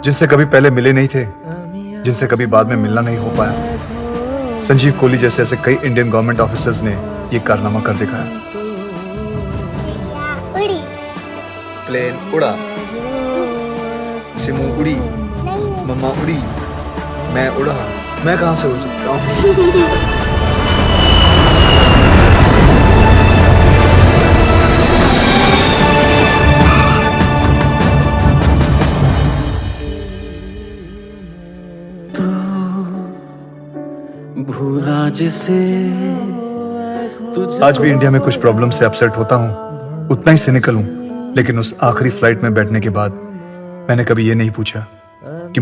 जिनसे कभी पहले मिले नहीं थे, जिनसे कभी बाद में मिलना नहीं हो पाया। संजीव कोहली जैसे ऐसे कई इंडियन गवर्नमेंट ऑफिसर्स ने ये कारनामा कर दिखाया। उड़ी, प्लेन उड़ा, सिमू उड़ी, मम्मा उड़ी, मैं उड़ा। मैं कहां से उड़ सकता हूँ? भूला जिसे आज भी इंडिया में कुछ प्रॉब्लम से अपसेट होता हूँ, उतना ही सिनिकल हूँ। लेकिन उस आखिरी फ्लाइट में बैठने के बाद मैंने कभी ये नहीं पूछा कि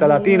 30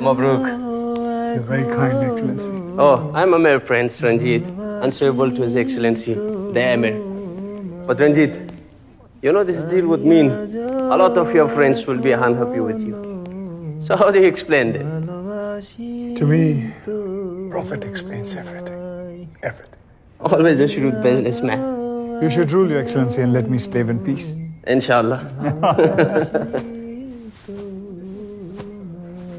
Mabruk. You're very kind, Excellency. Oh, I'm Amir Prince Ranjit, answerable to His Excellency, the Emir. But Ranjit, you know this deal would mean a lot of your friends will be unhappy with you. So how do you explain that? To me, Prophet explains everything. Everything. Always a shrewd businessman. You should rule, Your Excellency, and let me slave in peace. Inshallah.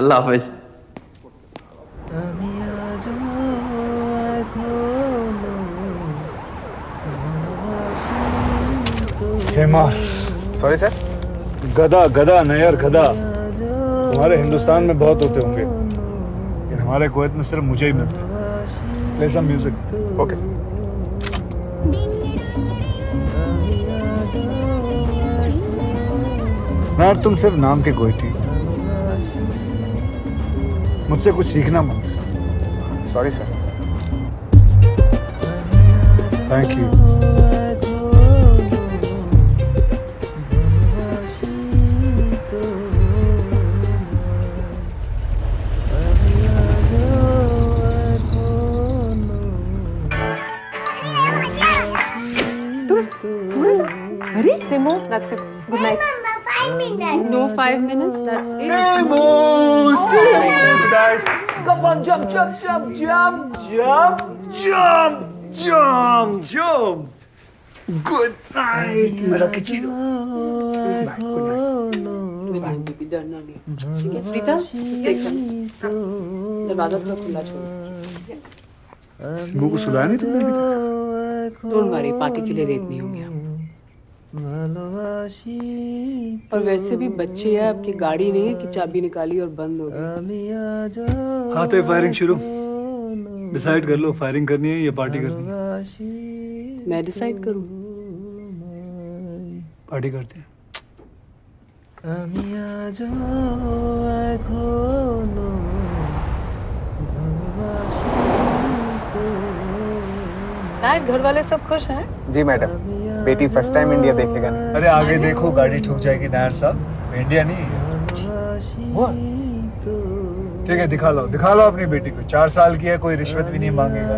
Allah Hafiz. खेमार sorry sir. गधा गधा नयर गधा तुम्हारे हिंदुस्तान में बहुत होते होंगे, लेकिन हमारे कुवैत में सिर्फ मुझे ही मिलते हैं। Play some music. Okay sir. यार तुम सिर्फ नाम के कोई थी, मुझसे कुछ सीखना मत। Sorry sir. Thank you. थोड़ा सा अरे Simo, that's it. Good night. Mama, 5 minutes. No 5 minutes, that's it. Come on, jump, jump, jump, jump, jump, jump, jump, jump. Good night, मेरा किचीरो. ठीक है, प्रीता, stay calm. दरवाजा थोड़ा खुला छोड़ो. सिम्बू को सुलाया नहीं तुमने अभी तक? Don't worry, पार्टी के लिए लेट नहीं होंगे हम. और वैसे भी बच्चे हैं, आपकी गाड़ी नहीं है कि चाबी निकाली और बंद हो गई. हाथ है फायरिंग शुरू। डिसाइड कर लो, फायरिंग करनी है या पार्टी करनी है। मैं डिसाइड करूँ. पार्टी करते हैं। यार घर वाले सब खुश हैं? जी मैडम, बेटी फर्स्ट टाइम इंडिया देखेगा नहीं। अरे आगे देखो, गाड़ी ठुक जाएगी नायर साहब। इंडिया नहीं है। ठीक है, दिखा लो अपनी बेटी को। 4 साल की है, कोई रिश्वत भी नहीं मांगेगा।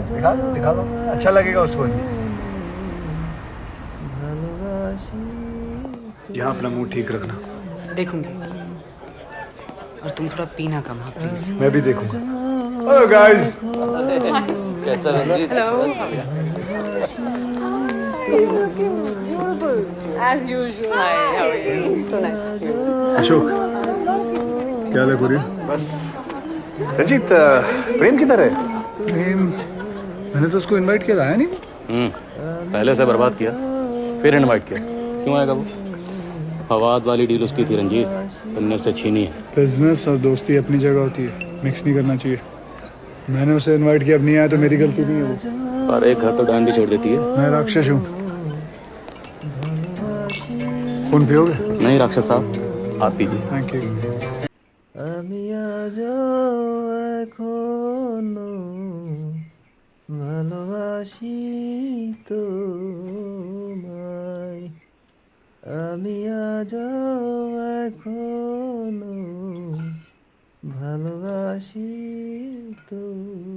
दिखा लो, अच्छा लगेगा उसको। यहाँ अपना मुंह ठीक रखना। देखूंगी. और तुम थोड़ा पीना कम, हाँ प्लीज. मैं भी देखूंगा। Hello guys. कैसा Ranjit? As usual. Hi, how are you? So nice. Ashok, क्या हाल है पूरी? बस रंजीत, प्रेम किधर है? प्रेम, मैंने तो उसको इनवाइट किया था, आया नहीं। पहले से बर्बाद किया, फिर इनवाइट किया। क्यों आएगा वो? फवाद वाली डील उसकी थी रंजीत, तुमने उससे छीनी है। बिजनेस और दोस्ती अपनी जगह होती है, मिक्स नहीं करना चाहिए। मैंने उसे इनवाइट किया, अब नहीं आया तो मेरी गलती नहीं है वो। पर एक घर तो डांड भी छोड़ देती है। मैं राक्षस हूँ। फोन पियोगे? नहीं राक्षस साहब, आप पीजिए। Thank you. আমি আজও এখনো ভালোবাসি তোমায়।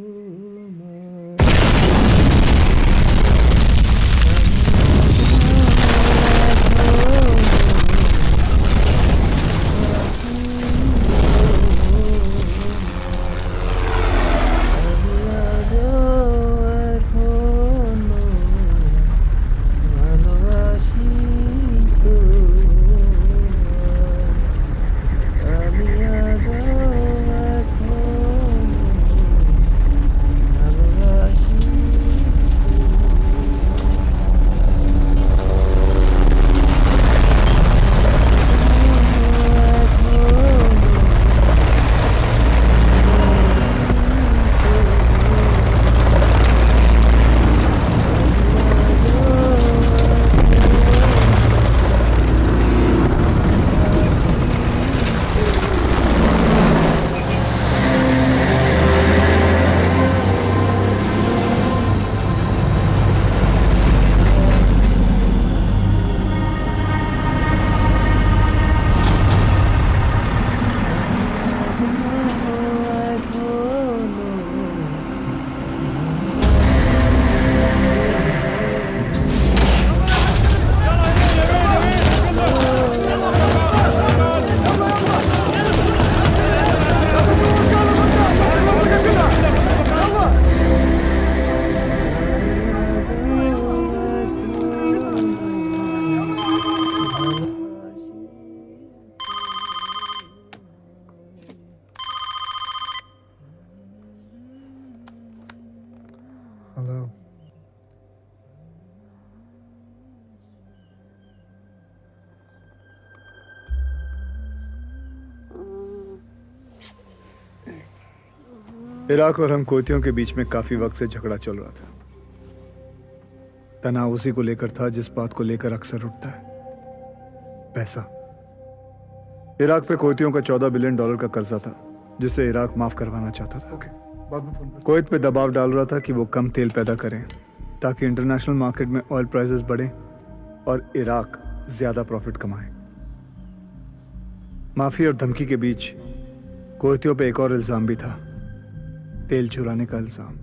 इराक और हम कोयतियों के बीच में काफी वक्त से झगड़ा चल रहा था। तनाव उसी को लेकर था जिस बात को लेकर अक्सर उठता है, पैसा। इराक पे कोयतियों का $14 बिलियन का कर्जा था जिसे इराक माफ करवाना चाहता था। बाद में फोन कर। कुवैत पे दबाव डाल रहा था कि वो कम तेल पैदा करें ताकि इंटरनेशनल मार्केट में ऑयल प्राइसेस बढ़े और इराक ज्यादा प्रॉफिट कमाए। माफी और धमकी के बीच कुवैतियों पे एक और इल्जाम भी था, तेल चुराने का इल्जाम।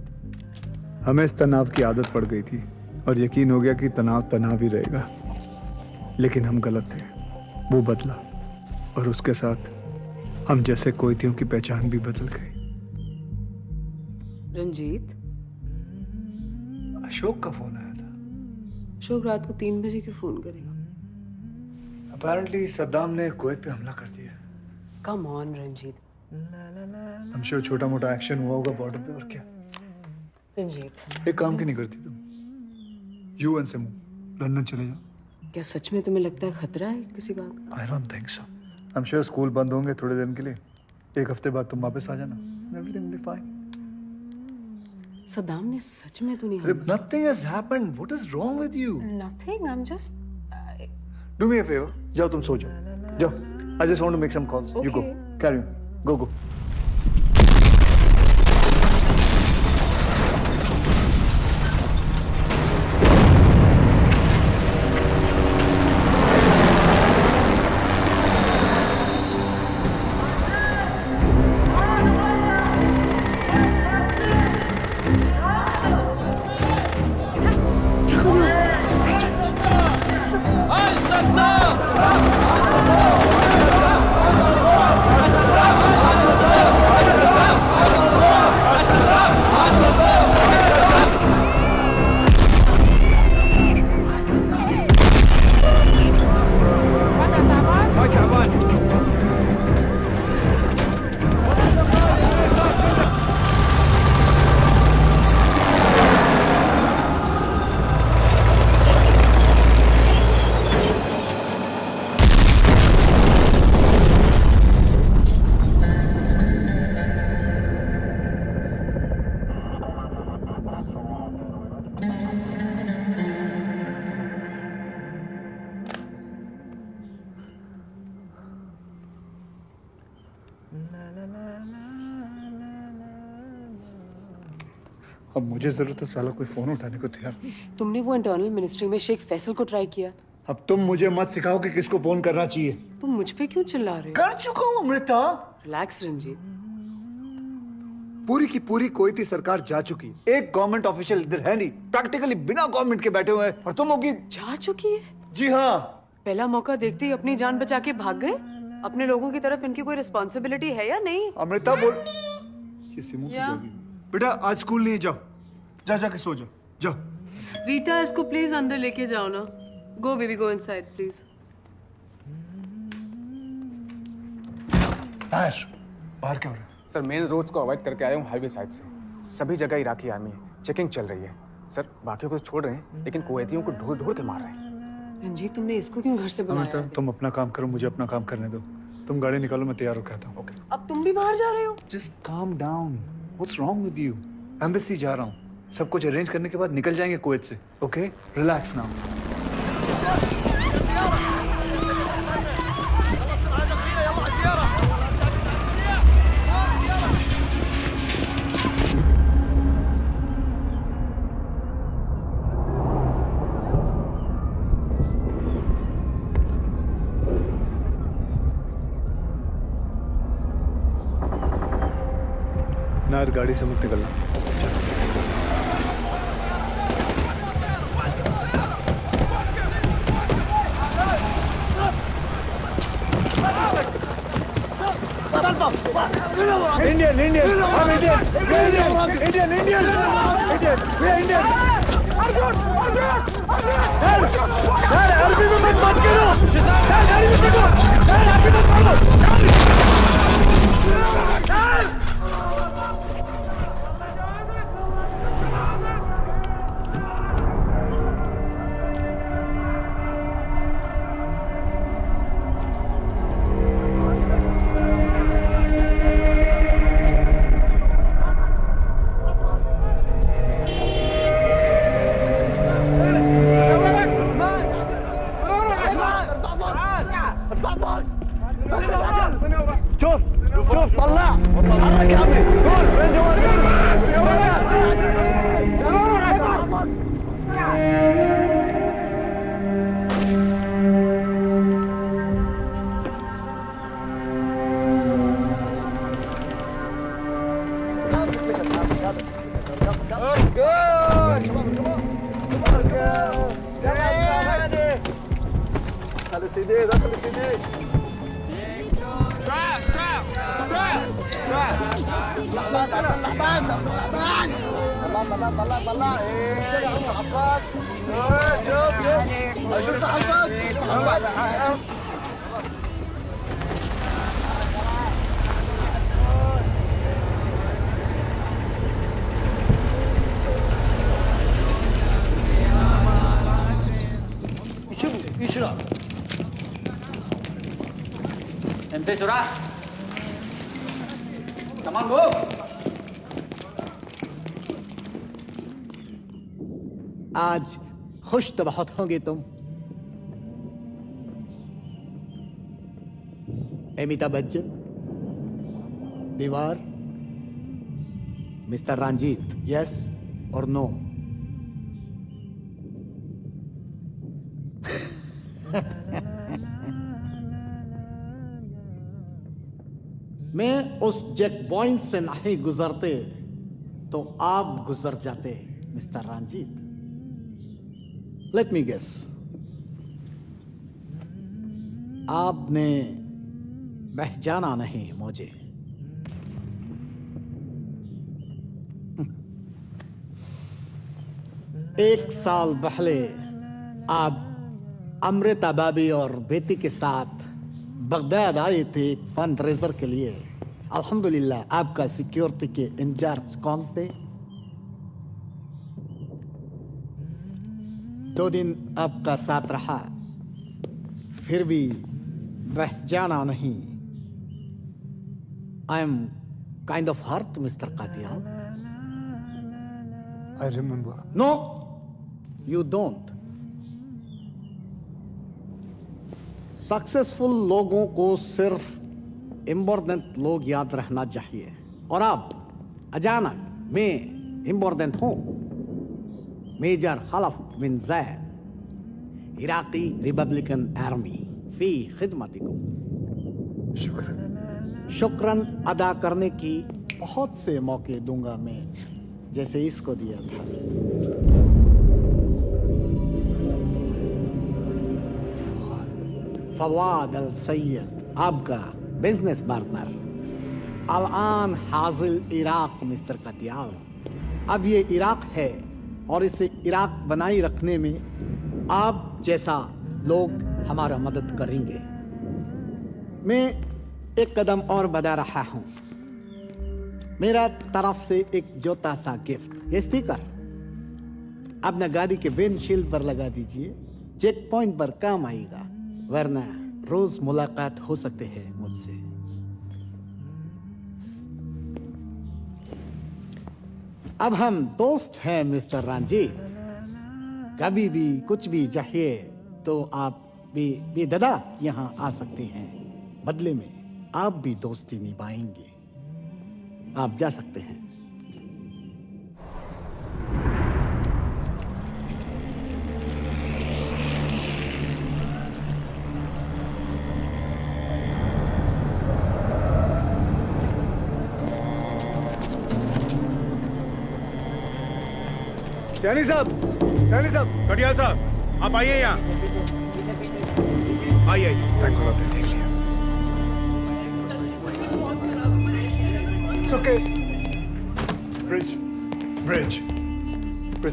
हमें इस तनाव की आदत पड़ गई थी और यकीन हो गया कि तनाव तनाव ही रहेगा, लेकिन हम गलत थे। वो बदला और उसके साथ हम जैसे कुवैतियों की पहचान भी बदल गई। रंजीत, अशोक का फोन आया था। अशोक रात को 3 बजे क्यों फोन करेगा? अपेरेंटली सद्दाम ने कुवैत पे हमला कर दिया। Come on Ranjit. हम श्योर छोटा मोटा एक्शन हुआ होगा बॉर्डर पे, और क्या। रंजीत, एक काम की नहीं करती तुम, यूएन से मूव लंदन चले जाओ। क्या सच में तुम्हें लगता है खतरा है किसी बात का? I don't think so. I am sure school बंद होंगे थोड़े दिन के लिए, 1 हफ्ते बाद तुम वापस आ जाना, everything will be fine. Saddam ने सच में तो नहीं? Nothing has happened. What is wrong with you? Nothing, I am just Do me a favor. जाओ तुम सो जाओ। जाओ। I just want to make some calls. You go. Okay. Carry on. Go. अब मुझे जरूरत है, साला कोई फोन उठाने को तैयार नहीं। तुमने वो इंटरनल मिनिस्ट्री में शेख फैसल को ट्राई किया? अब तुम मुझे मत सिखाओ कि किसको फोन करना चाहिए। तुम मुझ पे क्यों चिल्ला रहे हो? कर चुका हूँ अमृता। रिलैक्स रंजीत। पूरी की पूरी कोयती सरकार जा चुकी है, एक गवर्नमेंट ऑफिशियल इधर है नहीं, प्रैक्टिकली बिना गवर्नमेंट के बैठे हुए हैं, और तुम होगी। जा चुकी है? जी हाँ। पहला मौका देखते ही अपनी जान बचा के भाग गए। अपने लोगों की तरफ इनकी कोई रिस्पॉन्सिबिलिटी है या नहीं? अमृता बोल। ये सिमू की जागी। बेटा आज स्कूल नहीं, जाओ जाके सो जाओ। जाओ। रीटा, इसको प्लीज अंदर लेके जाओ ना। गो बेबी, गो इनसाइड प्लीज। बाहर क्या हो रहा है? सर मेन रोड्स को अवॉइड करके आया हूँ हाईवे साइड से। सभी जगह इराकी आर्मी है, चेकिंग चल रही है। सर बाकियों को तो छोड़ रहे हैं, लेकिन कुवैतियों को ढूंढ ढूंढ के मार रहे हैं। रंजीत, तुमने इसको क्यों घर से बुलाया? अमृता तुम अपना काम करो, मुझे अपना काम करने दो। तुम गाड़ी निकालो, मैं तैयार हो के आता हूँ। ओके। अब तुम भी बाहर जा रहे हो? Just calm down. What's wrong with you? Embassy जा रहा हूँ, सब कुछ अरेंज करने के बाद निकल जाएंगे कुवैत से। Okay, relax now. नायर, गाड़ी से मत निकलना। इंडियन इंडियन हम Indian Indian Indian Indian we are Indian. Arabi में मत बात करो। गाड़ी में बैठो। आगे मत बढ़ो। सीधे रख सीधे। MC Surah. Come on, go. आज खुश तो बहुत होंगे तुम। अमिताभ बच्चन, दीवार, मिस्टर रंजीत, यस और नो? मैं उस चेक पॉइंट से नहीं गुजरते तो आप गुजर जाते mister Ranjit. Let me guess, आपने पहचाना नहीं मुझे। एक साल पहले आप अमृता भाभी और बेटी के साथ बगदाद आए थे एक फंड रेजर के लिए। अल्हम्दुलिल्लाह आपका सिक्योरिटी के इंचार्ज कौन थे? 2 दिन आपका साथ रहा, फिर भी पहचाना नहीं। I am kind of hurt mister Katiyal. I remember. No, you don't. Successful लोगों को सिर्फ इम्पोर्टेंट लोग याद रखना चाहिए, और अब अचानक मैं इम्पोर्टेंट हूं। मेजर खलफ बिन ज़ैद, इराकी रिपब्लिकन आर्मी, फी खिदमतिकुम। शुक्रन अदा करने की बहुत से मौके दूंगा मैं, जैसे इसको दिया था। फवाद अल सैयद, आपका business partner, अल-आन हाजिल Iraq mister Katyal. अब ये इराक है और इसे इराक बनाए रखने में आप जैसा लोग हमारा मदद करेंगे। मैं एक कदम और बढ़ा रहा हूं। मेरा तरफ से एक छोटा सा गिफ्ट, ये स्टिकर अपना गाड़ी के विंडशील्ड पर लगा दीजिए। चेक पॉइंट पर काम आएगा, वरना रोज मुलाकात हो सकते हैं मुझसे। अब हम दोस्त हैं मिस्टर रंजीत। कभी भी कुछ भी चाहिए तो आप भी दादा यहाँ आ सकते हैं। बदले में आप भी दोस्ती निभाएंगे। आप जा सकते हैं। सैनी साहब, कटियाल साहब, आप आइए यहाँ। आइए। थैंक गॉड आपने देख लिया। It's okay. Bridge,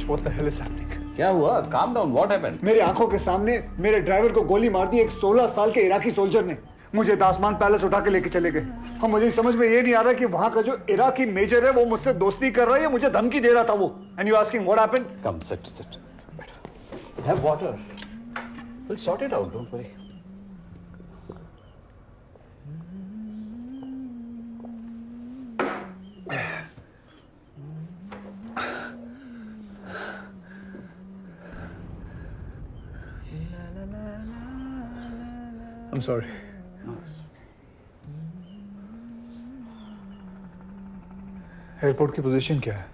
what the hell is happening? क्या हुआ? Calm down. What happened? मेरे आंखों के सामने मेरे ड्राइवर को गोली मार दी एक 16 साल के इराकी सोल्जर ने। मुझे दासमान पैलेस उठा के लेके चले गए। हम मुझे समझ में ये नहीं आ रहा कि वहां का जो इराकी मेजर है वो मुझसे दोस्ती कर रहा है या मुझे धमकी दे रहा था वो। And you asking what happened? Come, sit. Have water. We'll sort it out. Don't worry. I'm sorry. Airport की पोजीशन क्या है?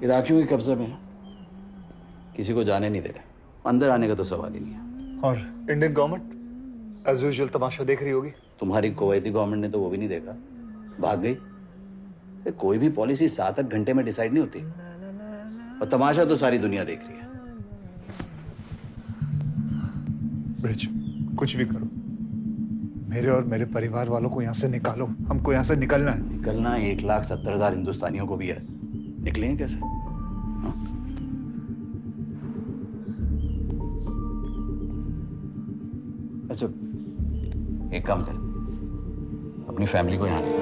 इराकियों के कब्जे में है। किसी को जाने नहीं दे रहे। अंदर आने का तो सवाल ही नहीं है। और इंडियन गवर्नमेंट एज यूजुअल तमाशा देख रही होगी। तुम्हारी कुवैती गवर्नमेंट ने तो वो भी नहीं देखा, भाग गई। कोई भी पॉलिसी 7-8 घंटे में डिसाइड नहीं होती, और तमाशा तो सारी दुनिया देख रही है। ब्रिज, कुछ भी करो, मेरे और मेरे परिवार वालों को यहाँ से निकालो। हमको यहाँ से निकलना है। निकलना 1,70,000 हिंदुस्तानियों को भी है। निकलेंगे कैसे? हाँ? अच्छा, एक काम कर, अपनी फैमिली को यहाँ ले।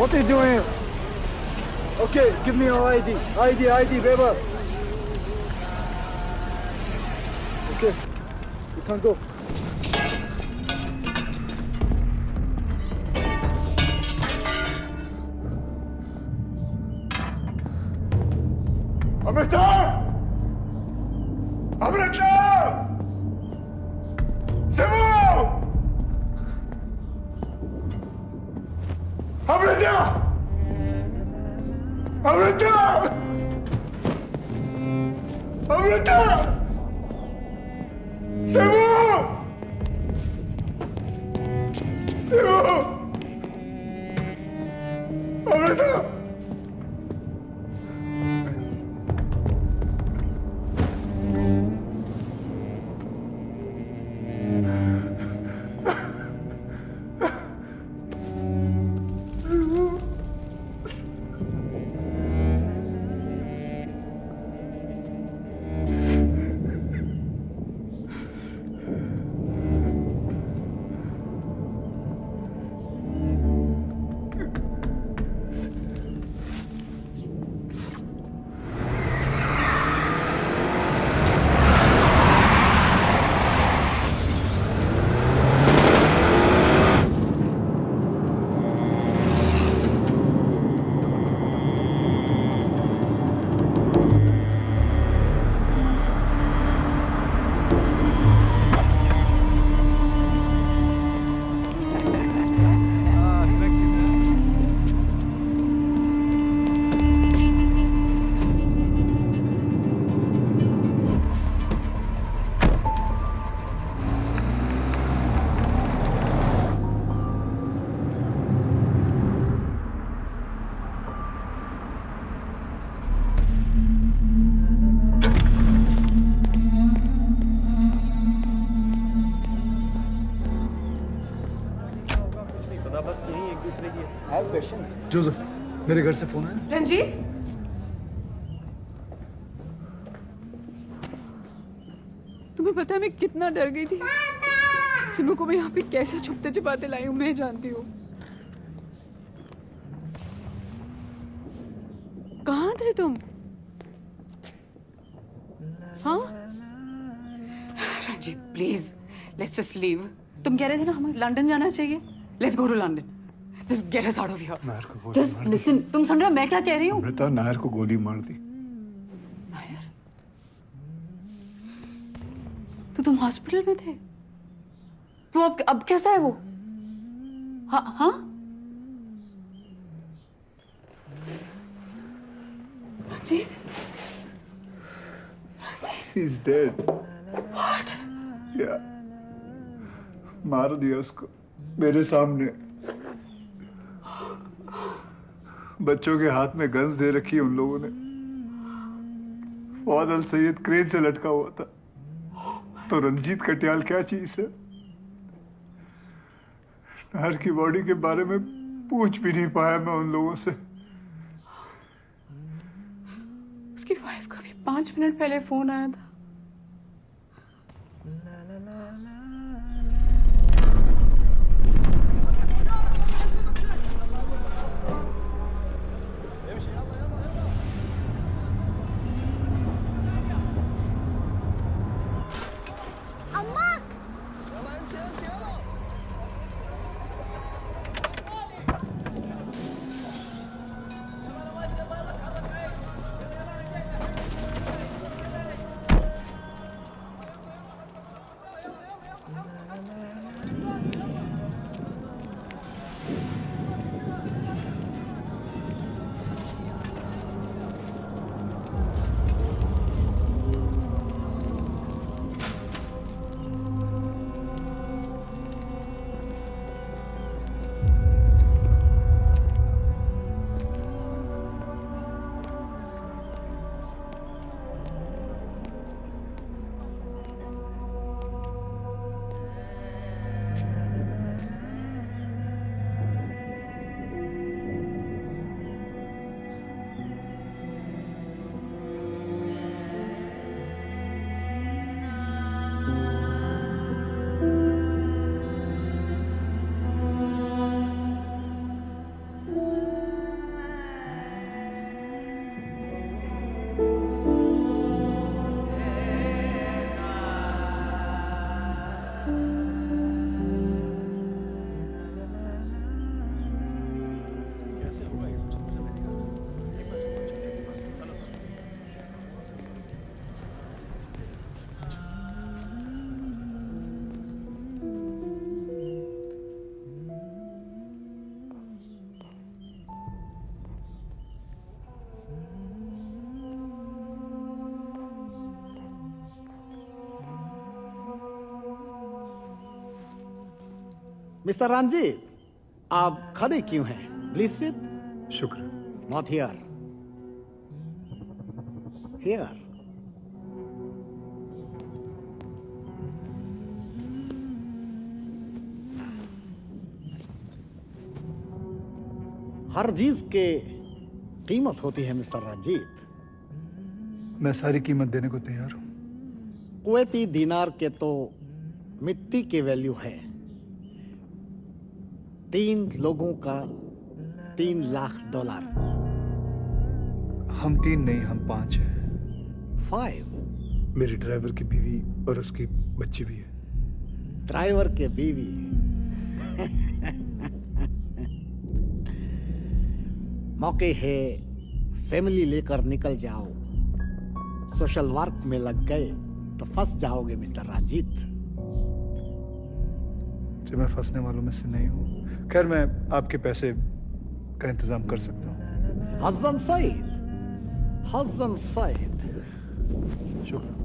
What are you doing? Okay, give me your ID. ID, baby. Okay, you can go. Amrita! Amrita! Sivu! Amrita! Amrita! Amrita! Sivu! Sivu! Amrita! Joseph, मेरे घर से फोन आया? रंजीत, तुम्हें पता है मैं कितना डर गई थी। सिमू को मैं यहाँ पे कैसे छुपते छुपाते लाई हूँ मैं जानती हूँ। कहाँ थे तुम? हाँ Ranjit please let's just leave. तुम कह रहे थे ना हमें लंदन जाना चाहिए। Let's go to London. Just get us out of here. Nair को गोली जस्ट मार दी। लिसन, तुम सुन रहे हो मैं क्या कह रही हूँ? अमृता, नायर को गोली मार दी। नायर, तो तुम हॉस्पिटल में थे? तो अब कैसा है वो? हाँ हाँ Ranjit, He's dead. What? Yeah. मार दिया उसको मेरे सामने। बच्चों के हाथ में गन्स दे रखी है उन लोगों ने। फवाद अल सैयद क्रेन से लटका हुआ था। तो रंजीत कटियाल क्या चीज है? नायर की बॉडी के बारे में पूछ भी नहीं पाया मैं उन लोगों से। उसकी वाइफ का भी 5 मिनट पहले फोन आया था। मिस्टर रंजीत, आप खड़े क्यों हैं? Please sit. शुक्र। Not here, here. हर चीज के कीमत होती है मिस्टर रंजीत। मैं सारी कीमत देने को तैयार हूँ। कुवैती दिनार के तो मिट्टी की वैल्यू है। 3 लोगों का $3 लाख। हम 3 नहीं, हम 5 हैं। 5 मेरी ड्राइवर की बीवी और उसकी बच्ची भी है। ड्राइवर के बीवी। मौके है, फैमिली लेकर निकल जाओ। सोशल वर्क में लग गए तो फंस जाओगे मिस्टर रंजीत। जो मैं फंसने वालों में से नहीं हूँ। खैर, मैं आपके पैसे का इंतजाम कर सकता हूँ। हसन सईद, हसन सईद। शुक्र।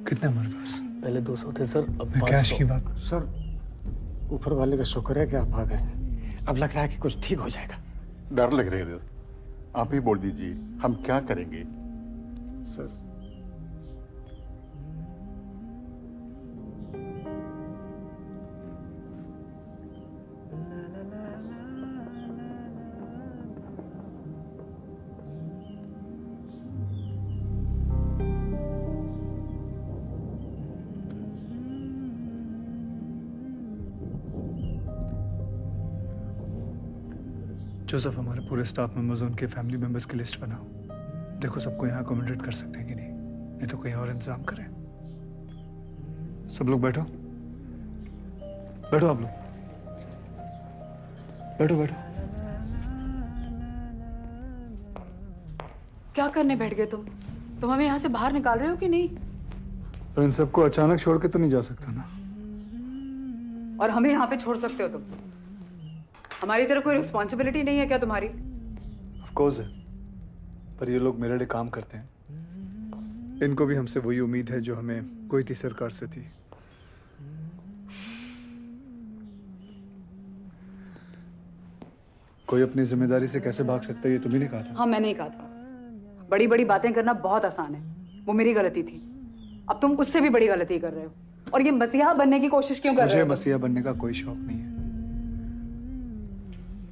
कितने हमारे पास? पहले 200 थे सर, अब मैं कैश की बात। सर, ऊपर वाले का शुक्र है कि आप आ गए। अब लग रहा है कि कुछ ठीक हो जाएगा। डर लग रहे थे। आप ही बोल दीजिए, हम क्या करेंगे? सर, जोसेफ, हमारे पूरे स्टाफ मेंबर्स और उनके फैमिली मेंबर्स की लिस्ट बनाओ। देखो सबको यहाँ अकोमोडेट कर सकते हैं कि नहीं तो कहीं और इंतजाम करें। सब लोग बैठो, बैठो आप लोग, बैठो बैठो। क्या करने बैठ गए तुम हमें यहाँ से बाहर निकाल रहे हो कि नहीं? पर इन सबको अचानक छोड़ के तो नहीं जा सकता ना। और हमें यहाँ पे छोड़ सकते हो तुम? हमारी तरफ कोई रिस्पॉन्सिबिलिटी नहीं है क्या तुम्हारी? ऑफ कोर्स है, पर ये लोग मेरे लिए काम करते हैं। इनको भी हमसे वही उम्मीद है जो हमें कुवैती सरकार से थी। कोई अपनी जिम्मेदारी से कैसे भाग सकता है ये तुम्ही ने कहा था। हाँ, मैंने ही कहा था। बड़ी बड़ी बातें करना बहुत आसान है, वो मेरी गलती थी। अब तुम उससे भी बड़ी गलती कर रहे हो और ये मसीहा बनने की कोशिश क्यों कर रहे हो? मुझे मसीहा बनने का कोई शौक नहीं है।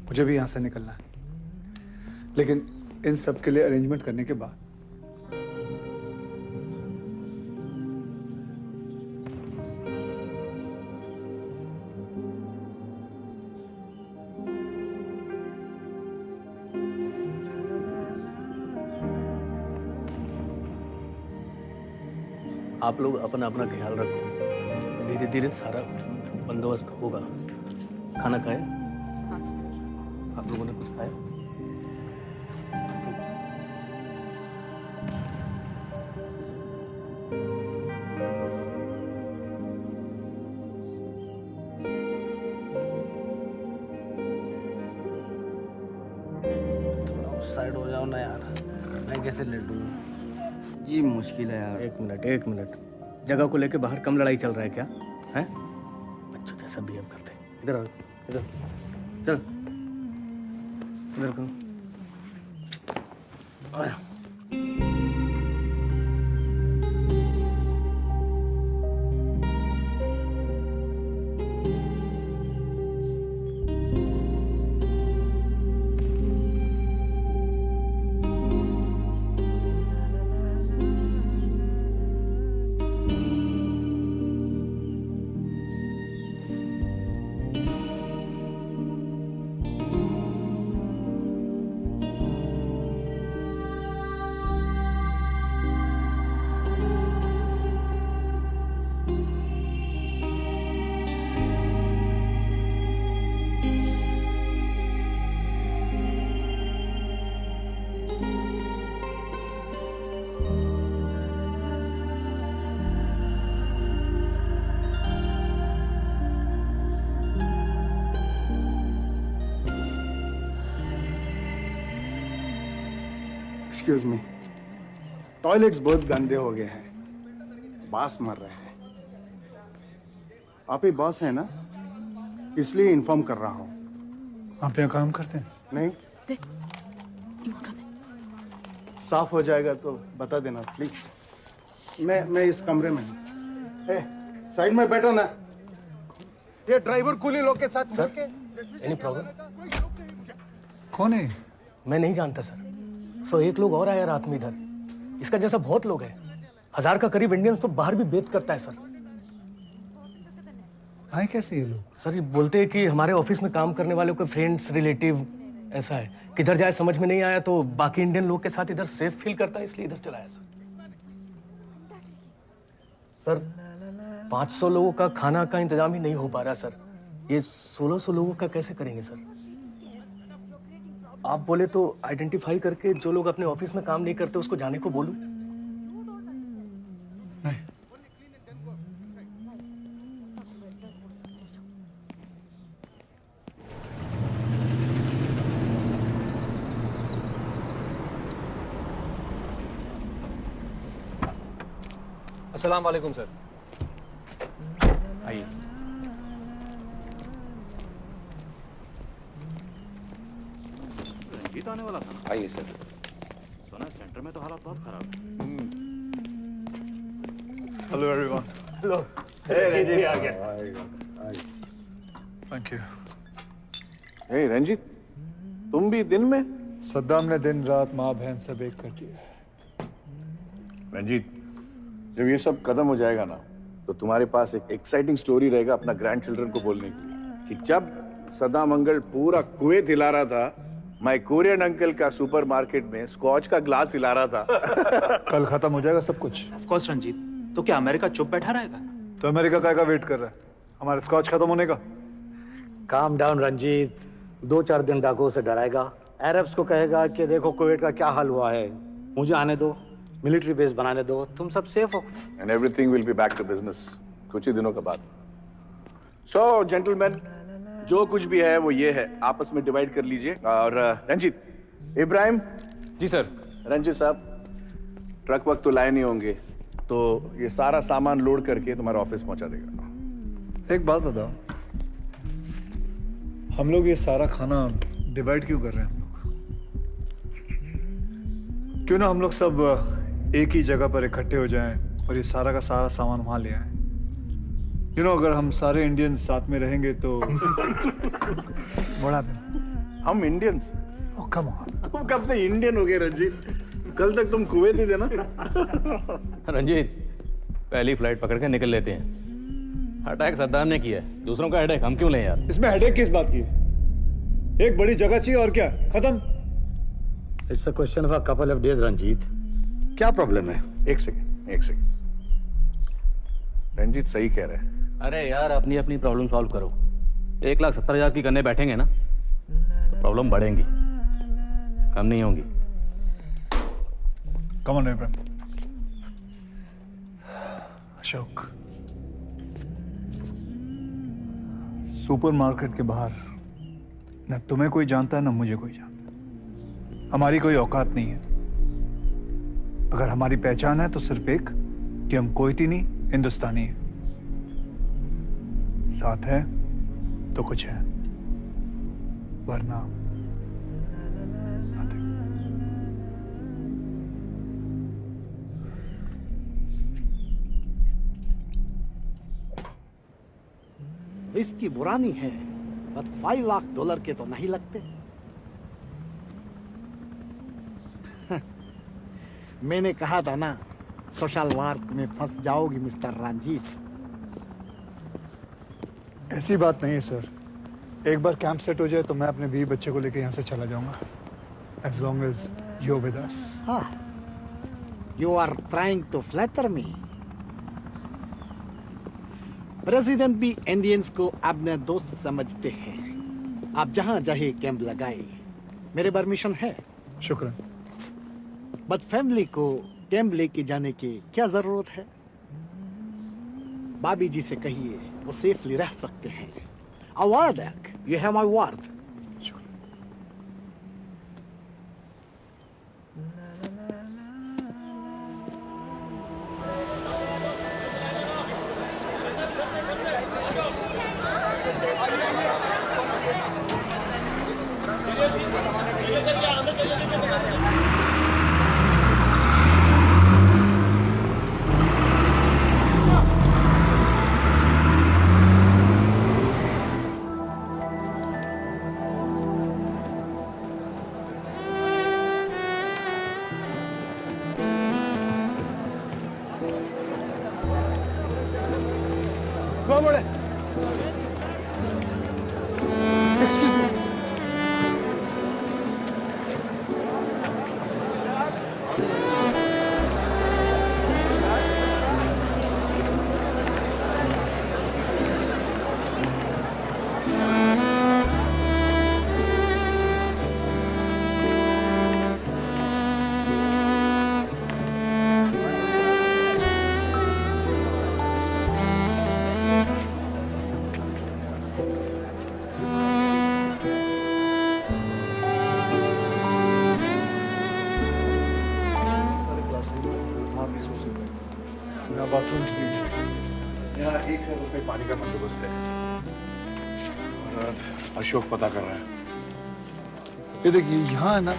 मुझे भी यहाँ से निकलना है, लेकिन इन सब के लिए अरेंजमेंट करने के बाद। आप लोग अपना अपना ख्याल रखो, धीरे धीरे सारा बंदोबस्त होगा। खाना खाया? हाँ सर। आप लोगों ने कुछ खाया? थोड़ा उस साइड हो जाओ ना यार, मैं कैसे लेटूं? जी मुश्किल है यार। एक मिनट, जगह को लेके बाहर कम लड़ाई चल रहा है क्या? हैं? बच्चों जैसा बिहेव करते हैं। इधर आओ, इधर चल, इधर करो। आया। एक्सक्यूज मी, टॉयलेट्स बहुत गंदे हो गए हैं, बास मर रहे हैं। आप ही बॉस है ना, इसलिए इन्फॉर्म कर रहा हूँ। आप यहाँ काम करते हैं? नहीं, साफ हो जाएगा तो बता देना प्लीज। मैं इस कमरे में हूँ। साइड में बैठो ना। ये ड्राइवर कुली लोग के साथ सर, एनी प्रॉब्लम? कौन है? मैं नहीं जानता सर। एक लोग और आया रात में इधर, इसका जैसा बहुत लोग हैं। 1000 का करीब इंडियंस तो बाहर भी बेत करता है सर। आए कैसे ये लोग? सर ये बोलते हैं कि हमारे ऑफिस में काम करने वालों के फ्रेंड्स, रिलेटिव, ऐसा है। किधर जाए समझ में नहीं आया तो बाकी इंडियन लोग के साथ इधर सेफ फील करता है, इसलिए इधर चला आया सर। सर 500 लोगों का खाना का इंतजाम ही नहीं हो पा रहा सर। ये 1600 लोगों का कैसे करेंगे सर? आप बोले तो आइडेंटिफाई करके जो लोग अपने ऑफिस में काम नहीं करते उसको जाने को बोलूं? नहीं। अस्सलाम वालेकुम सर। आइए। रंजीत आने वाला था। आइए सर। सुना सेंटर में तो हालात बहुत खराब है। Hello everyone. हेलो। जी आ गया। Thank you. हे रंजीत, तुम भी दिन में? सद्दाम ने दिन रात माँ बहन सब एक कर दिया। रंजीत, जब ये सब खत्म हो जाएगा ना, तो तुम्हारे पास एक एक्साइटिंग स्टोरी रहेगा अपना ग्रैंड चिल्ड्रन को बोलने के लिए कि जब सदा मंगल पूरा कुवैत हिला रहा था, मैं कोरियन अंकल का सुपरमार्केट में स्कॉच का ग्लास हिला रहा था। कल खत्म हो जाएगा सब कुछ। ऑफ कोर्स रंजीत, तो क्या अमेरिका चुप बैठा रहेगा? तो अमेरिका काय का वेट कर रहा है हमारे स्कॉच खत्म होने का? काम डाउन रंजीत, 2-4 दिन डाकुओं से डराएगा, अरब्स को कहेगा कि देखो कुवैत का क्या हाल हुआ है, मुझे आने दो, मिलिट्री बेस बनाने दो, तुम सब सेफ हो। And everything will be back to business कुछ ही दिनों के बाद। सो जेंटलमैन, जो कुछ भी है वो ये है, आपस में डिवाइड कर लीजिए। और रंजीत, इब्राहिम। जी सर। रंजीत साहब, ट्रक वक्त तो लाए नहीं होंगे, तो ये सारा सामान लोड करके तुम्हारे ऑफिस पहुंचा देगा। एक बात बताओ, हम लोग ये सारा खाना डिवाइड क्यों कर रहे हैं? हम लोग क्यों ना हम लोग सब एक ही जगह पर इकट्ठे हो जाएं और ये सारा का सारा सामान वहां ले आएं। अगर हम सारे इंडियंस साथ में रहेंगे तो बड़ा। हम इंडियंस? ओह कम ऑन, तुम कब से इंडियन हो गए रंजीत? कल तक तुम कुवैती थे ना? रंजीत, पहली फ्लाइट पकड़ के निकल लेते हैं। अटैक सद्दाम ने किया है, दूसरों का हेडेक हम क्यों लें यार? इसमें हेडेक किस बात की है? एक बड़ी जगह चाहिए और क्या, खत्म। It's a question of a couple of days Ranjit, क्या प्रॉब्लम है? एक सेकंड। रंजीत सही कह रहे हैं। अरे यार, अपनी अपनी प्रॉब्लम सॉल्व करो। 1,70,000 की करने बैठेंगे ना तो प्रॉब्लम बढ़ेंगी, कम नहीं होंगी। Come on Ibrahim. Ashok, supermarket के बाहर न तुम्हें कोई जानता है न मुझे कोई जानता। हमारी कोई औकात नहीं है। अगर हमारी पहचान है तो सिर्फ एक, कि हम कोईती नहीं हिंदुस्तानी है। साथ है तो कुछ है, वरना nothing। इसकी बुरानी है, बट $5 लाख के तो नहीं लगते। मैंने कहा था ना, सोशल वर्क में फंस जाओगी मिस्टर रंजीत। ऐसी बात नहीं है सर। एक बार कैंप सेट हो जाए तो मैं अपने 20 बच्चे को लेकर यहाँ से चला जाऊंगा, as long as you're with us। You are trying to flatter me। President भी इंडियंस को अपने दोस्त समझते हैं। आप जहां चाहे कैंप लगाए, मेरे परमिशन है। शुक्रिया। बट फैमिली को कैंप लेके जाने की क्या जरूरत है? भाभी जी से कहिए वो सेफली रह सकते हैं। Award, you have my word. Excuse me. यहाँ 1 लाख रुपए पानी का बंदोबस्त है और अशोक पता कर रहा है। ये देखिए यहाँ है ना,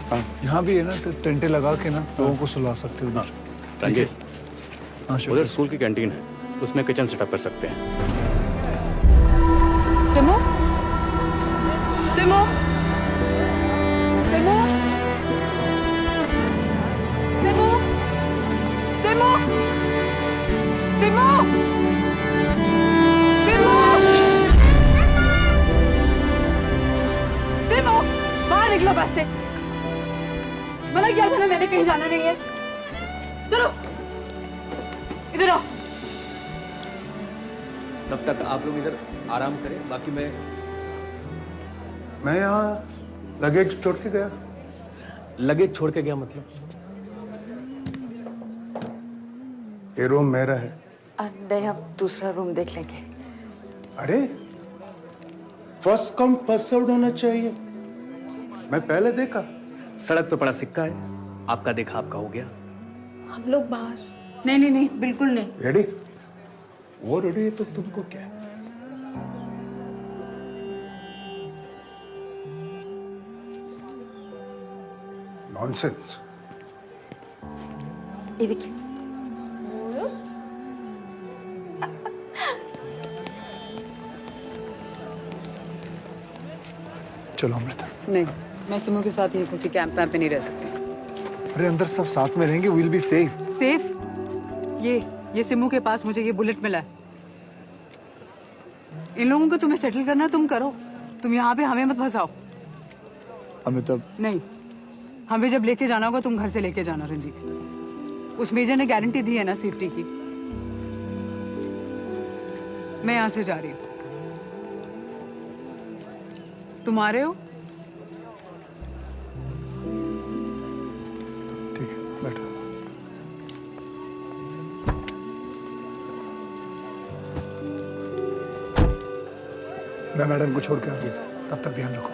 यहाँ भी है ना, तो टेंटे लगा के ना लोगों को सुला सकते हो उधर। रंजीत, हाँ उधर स्कूल की कैंटीन है, उसमें किचन सेटअप कर सकते हैं। सिमो, सिमो, सिमो, सिमो, सिमो, सिमो, सिमो, सिमो। बाहर निकलो बस से। मना किया था ना मैंने, कहीं जाना नहीं है। चलो इधर आओ। तब तक आप लोग इधर आराम करें, बाकी मैं यहाँ लगेज छोड़ के गया। लगेज छोड़ के गया मतलब? ये रूम मेरा है। नहीं, हम दूसरा रूम देख लेंगे। अरे फर्स्ट कम फर्स्ट सर्व्ड होना चाहिए। मैं पहले देखा। सड़क पे पड़ा सिक्का है, आपका देखा आपका हो गया। हम लोग बाहर। नहीं नहीं नहीं, बिल्कुल नहीं। रेडी? वो रेडी है तो तुमको क्या? नॉनसेंस। ये देखिए। चलो अमृता। नहीं, मैं सिमू के साथ ही किसी कैंप वैम्प पे नहीं रह सकती। अरे अंदर सब साथ में रहेंगे, विल बी सेफ। सेफ? ये सिमू के पास मुझे ये बुलेट मिला है। इन लोगों को तुम्हें सेटल करना, तुम करो। तुम यहाँ पे हमें मत फंसाओ। अमिताभ, नहीं, हमें जब लेके जाना होगा तुम घर से लेके जाना रंजीत। उस मेजर ने गारंटी दी है ना सेफ्टी की। मैं यहाँ से जा रही हूँ। तुम आ रहे हो? ठीक है, बैठो। मैं मैडम को छोड़ के आ रहा हूँ, तब तक ध्यान रखो।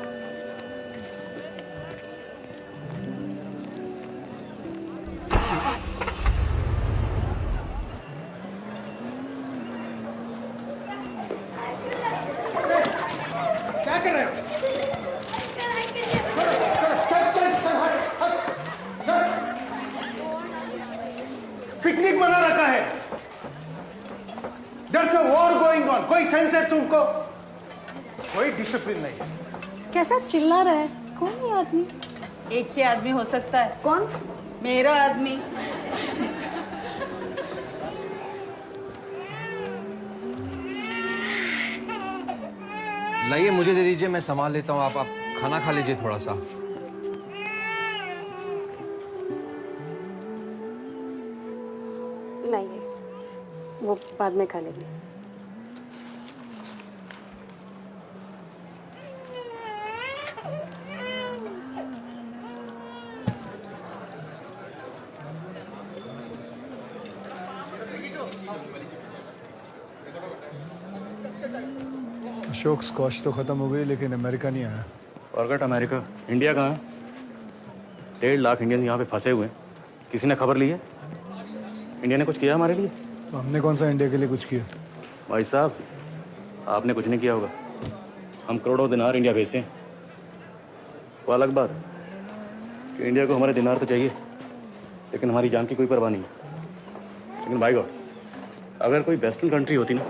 क्या कर रहे हो? पिकनिक बना रखा है। There's a war going on. कोई सेंस है तुमको? कोई डिसिप्लिन नहीं है। कैसा चिल्ला रहा है? कौन ये आदमी? एक ही आदमी हो सकता है। कौन? मेरा आदमी। लाइए, मुझे दे दीजिए, मैं संभाल लेता हूँ। आप खाना खा लीजिए थोड़ा सा। नहीं, वो बाद में खा लेंगे। अशोक, स्कॉच तो खत्म हो गई, लेकिन अमेरिका नहीं आया। Forget America. इंडिया कहाँ है? 1.5 लाख इंडियन यहाँ पे फंसे हुए हैं। किसी ने खबर ली है? इंडिया ने कुछ किया हमारे लिए? तो हमने कौन सा इंडिया के लिए कुछ किया? भाई साहब, आपने कुछ नहीं किया होगा। हम करोड़ों दिनार इंडिया भेजते हैं। वो अलग बात है कि इंडिया को हमारे दिनार तो चाहिए, लेकिन हमारी जान की कोई परवाह नहीं है। लेकिन भाई गॉड, अगर कोई वेस्टर्न कंट्री होती ना,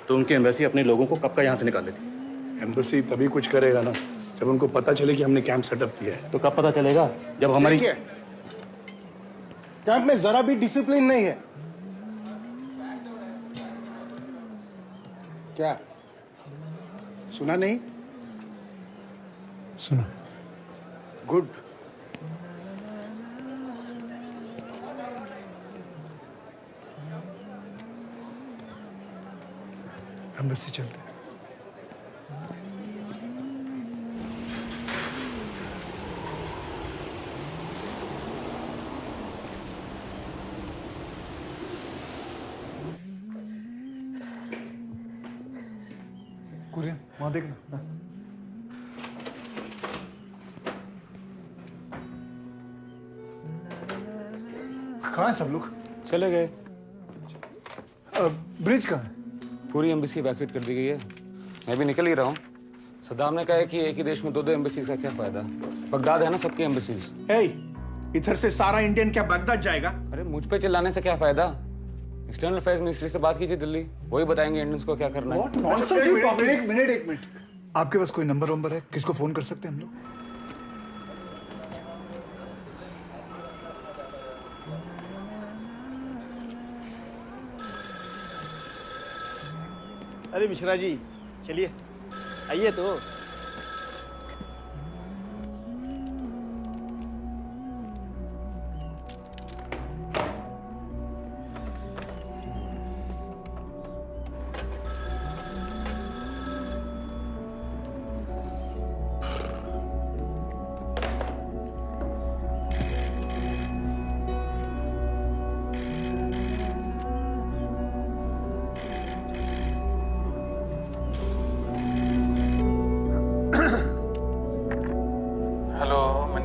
तो उनकी एम्बेसी अपने लोगों को कब का यहाँ से निकाल लेती। एम्बेसी तभी कुछ करेगा ना जब उनको पता चले कि हमने कैंप सेटअप किया है। तो कब पता चलेगा? जब हमारी कैंप में जरा भी डिसिप्लिन नहीं है। क्या सुना नहीं? सुनो। गुड। एम्बेसी चलते हैं। कुरियन, वहां देखना। हाँ। कहाँ है सब लोग? चले गए। ब्रिज कहाँ है? पूरी एम्बेसी वैकेट कर दी गई है। मैं भी निकल ही रहा हूँ। सद्दाम ने कहा है कि एक ही देश में 2-2 एम्बेसीज का क्या फायदा। बगदाद है ना सबकी एम्बेसीज। इधर से सारा इंडियन क्या बगदाद जाएगा? अरे मुझ पे चिल्लाने से क्या फायदा? एक्सटर्नल अफेयर्स मिनिस्ट्री से बात कीजिए दिल्ली, वही बताएंगे इंडियंस को क्या करना है। एक मिनट। आपके पास कोई नंबर वंबर है? किसको फोन कर सकते हैं हम लोग? अरे मिश्रा जी, चलिए आइए तो।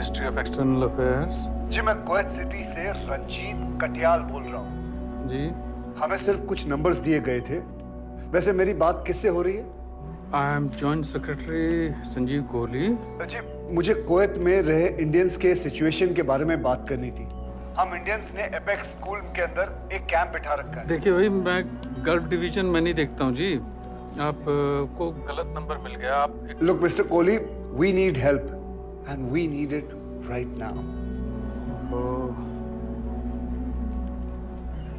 Ministry of external affairs. जी मैं कुवैत सिटी से रंजीत कटियाल बोल रहा हूँ। जी, हमें सिर्फ कुछ नंबर्स दिए गए थे। वैसे मेरी बात किससे हो रही है? I am joint secretary Sanjeev Kohli. जी मुझे कुवैत में रहे इंडियंस के सिचुएशन के बारे में बात करनी थी। हम इंडियंस ने एपेक्स स्कूल के अंदर एक कैंप बिठा रखा है। देखिए भाई, मैं गल्फ डिवीजन में नहीं देखता हूँ जी। आप को गलत नंबर मिल गया। आप look mister Kohli, we need help and we need it right now.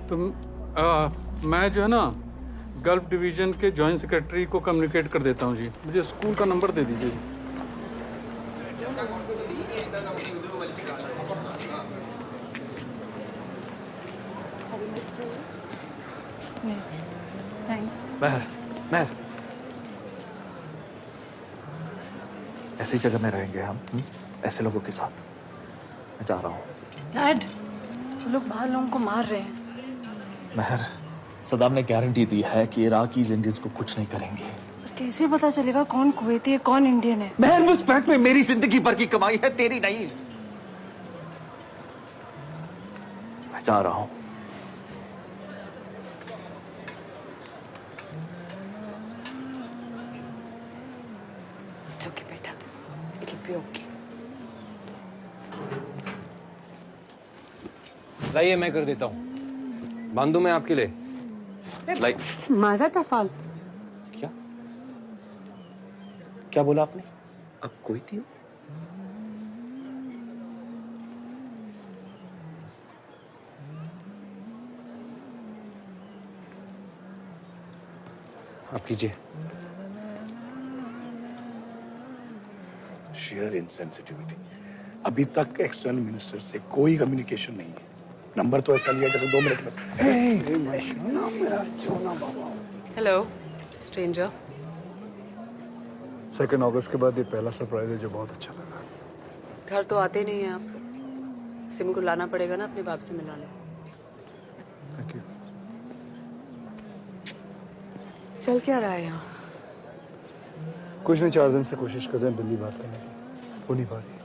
तो मैं जो है ना गल्फ डिवीजन के जॉइंट सेक्रेटरी को कम्युनिकेट कर देता हूँ जी। मुझे स्कूल का नंबर दे दीजिए जी। महर, महर, ऐसी जगह में रहेंगे हम, ऐसे लोगों के साथ। मैं जा रहा हूँ। डैड, वो लोग बाहर लोगों को मार रहे हैं। महर, सदाम ने गारंटी दी है कि इराकीज इंडियंस को कुछ नहीं करेंगे। कैसे पता चलेगा कौन कुवैती है कौन इंडियन है? महर, उस बैंक में मेरी जिंदगी भर की कमाई है, तेरी नहीं। मैं जा रहा हूँ। It's okay, बेटा। It'll be okay. लाइए, मैं कर देता हूँ। बांधू मैं आपके लिए। लाइए। माझा तफाल। क्या क्या बोला आपने? अब कोई थी? आप कीजिए। Share insensitivity. अभी तक एक्सटर्नल मिनिस्टर से कोई कम्युनिकेशन नहीं है। नंबर तो ऐसा लिया जैसे 2 मिनट में। Hello stranger. 2 अगस्त के बाद ये पहला सरप्राइज है जो बहुत अच्छा लगा। घर तो आते नहीं हैं आप। सिमी को लाना पड़ेगा ना अपने बाप से मिलाने। Thank you. चल क्या रहा है यहाँ? कुछ नहीं, 4 दिन से कोशिश कर रहे हैं दिल्ली बात करने की, हो नहीं पा रही।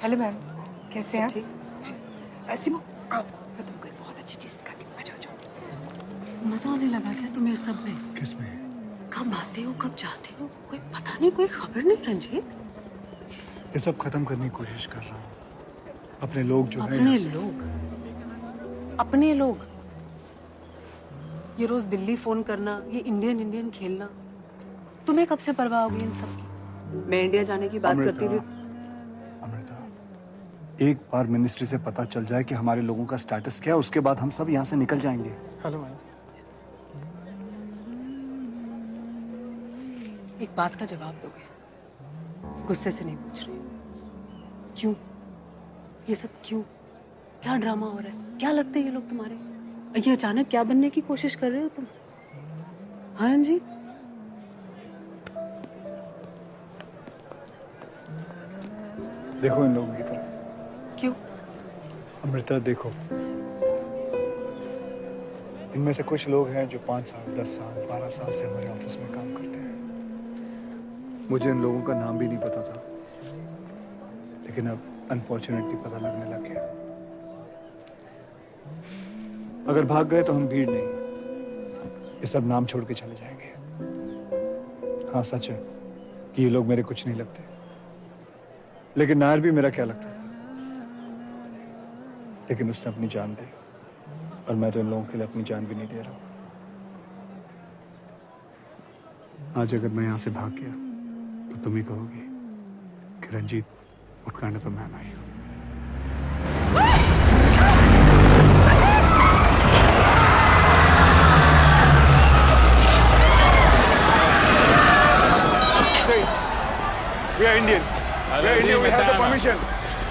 हेलो मैम, कैसे हैं? ठीक। सिमो, आओ, मैं तुमको एक बहुत अच्छी चीज दिखाती हूँ। आ जाओ, जाओ। मजा आने लगा क्या तुम्हें इस सब में? किसमें? कब आते हो कब जाते हो, कोई पता नहीं, कोई खबर नहीं। रंजीत, ये सब खत्म करने की कोशिश कर रहा हूँ। अपने लोग जो हैं अपने लोग ये रोज दिल्ली फोन करना, ये इंडियन इंडियन खेलना, तुम्हें कब से परवाह होगी इन सब की? मैं इंडिया जाने की बात करती थी। अमृता, एक बार मिनिस्ट्री से पता चल जाए कि हमारे लोगों का स्टेटस क्या है, उसके बाद हम सब यहाँ से निकल जाएंगे। Hello ma'am. एक बात का जवाब दोगे? गुस्से से नहीं पूछ रही। क्यों ये सब, क्यों? क्या ड्रामा हो रहा है? क्या लगते हैं ये लोग तुम्हारे? ये अचानक क्या बनने की कोशिश कर रहे हो तुम? हाँ रंजीत, देखो इन लोगों की तरफ। क्यों? अमृता देखो, इनमें से कुछ लोग हैं जो 5 साल, 10 साल, 12 साल से हमारे ऑफिस में काम करते हैं। मुझे इन लोगों का नाम भी नहीं पता था, लेकिन अब अनफॉर्चुनेटली पता लगने लग गया। अगर भाग गए तो हम भीड़ नहीं, ये सब नाम छोड़ के चले जाएंगे। हाँ सच है कि ये लोग मेरे कुछ नहीं लगते, लेकिन नायर भी मेरा क्या लगता था। लेकिन उसने अपनी जान दी, और मैं तो इन लोगों के लिए अपनी जान भी नहीं दे रहा हूं। आज अगर मैं यहां से भाग गया तो तुम ही कहोगी कि Ranjit, what kind of a man are you? We are Indians. We are Indian. We have the permission.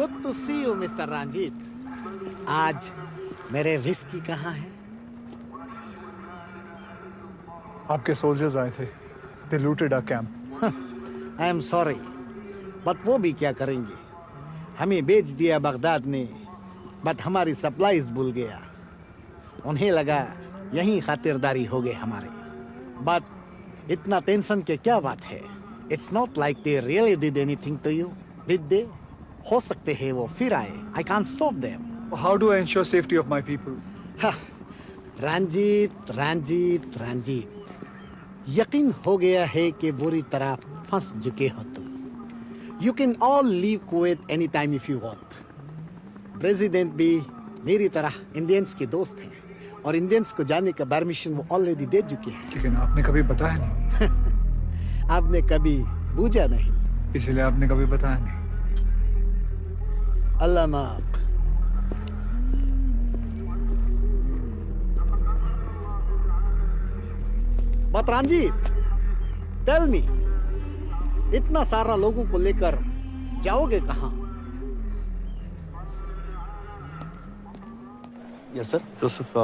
Good to see you mister Ranjit. आज मेरे विस्की कहाँ है? आपके सोल्जर्स आए थे, they looted our camp. I am sorry, but वो भी क्या करेंगे? हमें बेच दिया बगदाद ने, बट हमारी सप्लाईज भूल गया। उन्हें लगा यही खातिरदारी हो गए हमारे, बट इतना टेंशन के क्या बात है? It's not like they really did anything to you, did they? हो सकते हैं वो फिर आए। I can't stop them. How do I ensure safety of my people? Ranjit Ranjit Ranjit, यकीन हो गया है कि बुरी तरह फंस चुके हो तुम। You can all leave Kuwait any time if you want. President भी मेरी तरह इंडियंस के दोस्त हैं, और इंडियंस को जाने का परमिशन वो ऑलरेडी दे चुके हैं। लेकिन आपने कभी बताया नहीं। आपने कभी बूझा नहीं, इसलिए आपने कभी बताया नहीं। अल्लाह माफ। बट रंजीत, टेल मी, इतना सारा लोगों को लेकर जाओगे कहाँ? Yes sir. जोसेफ,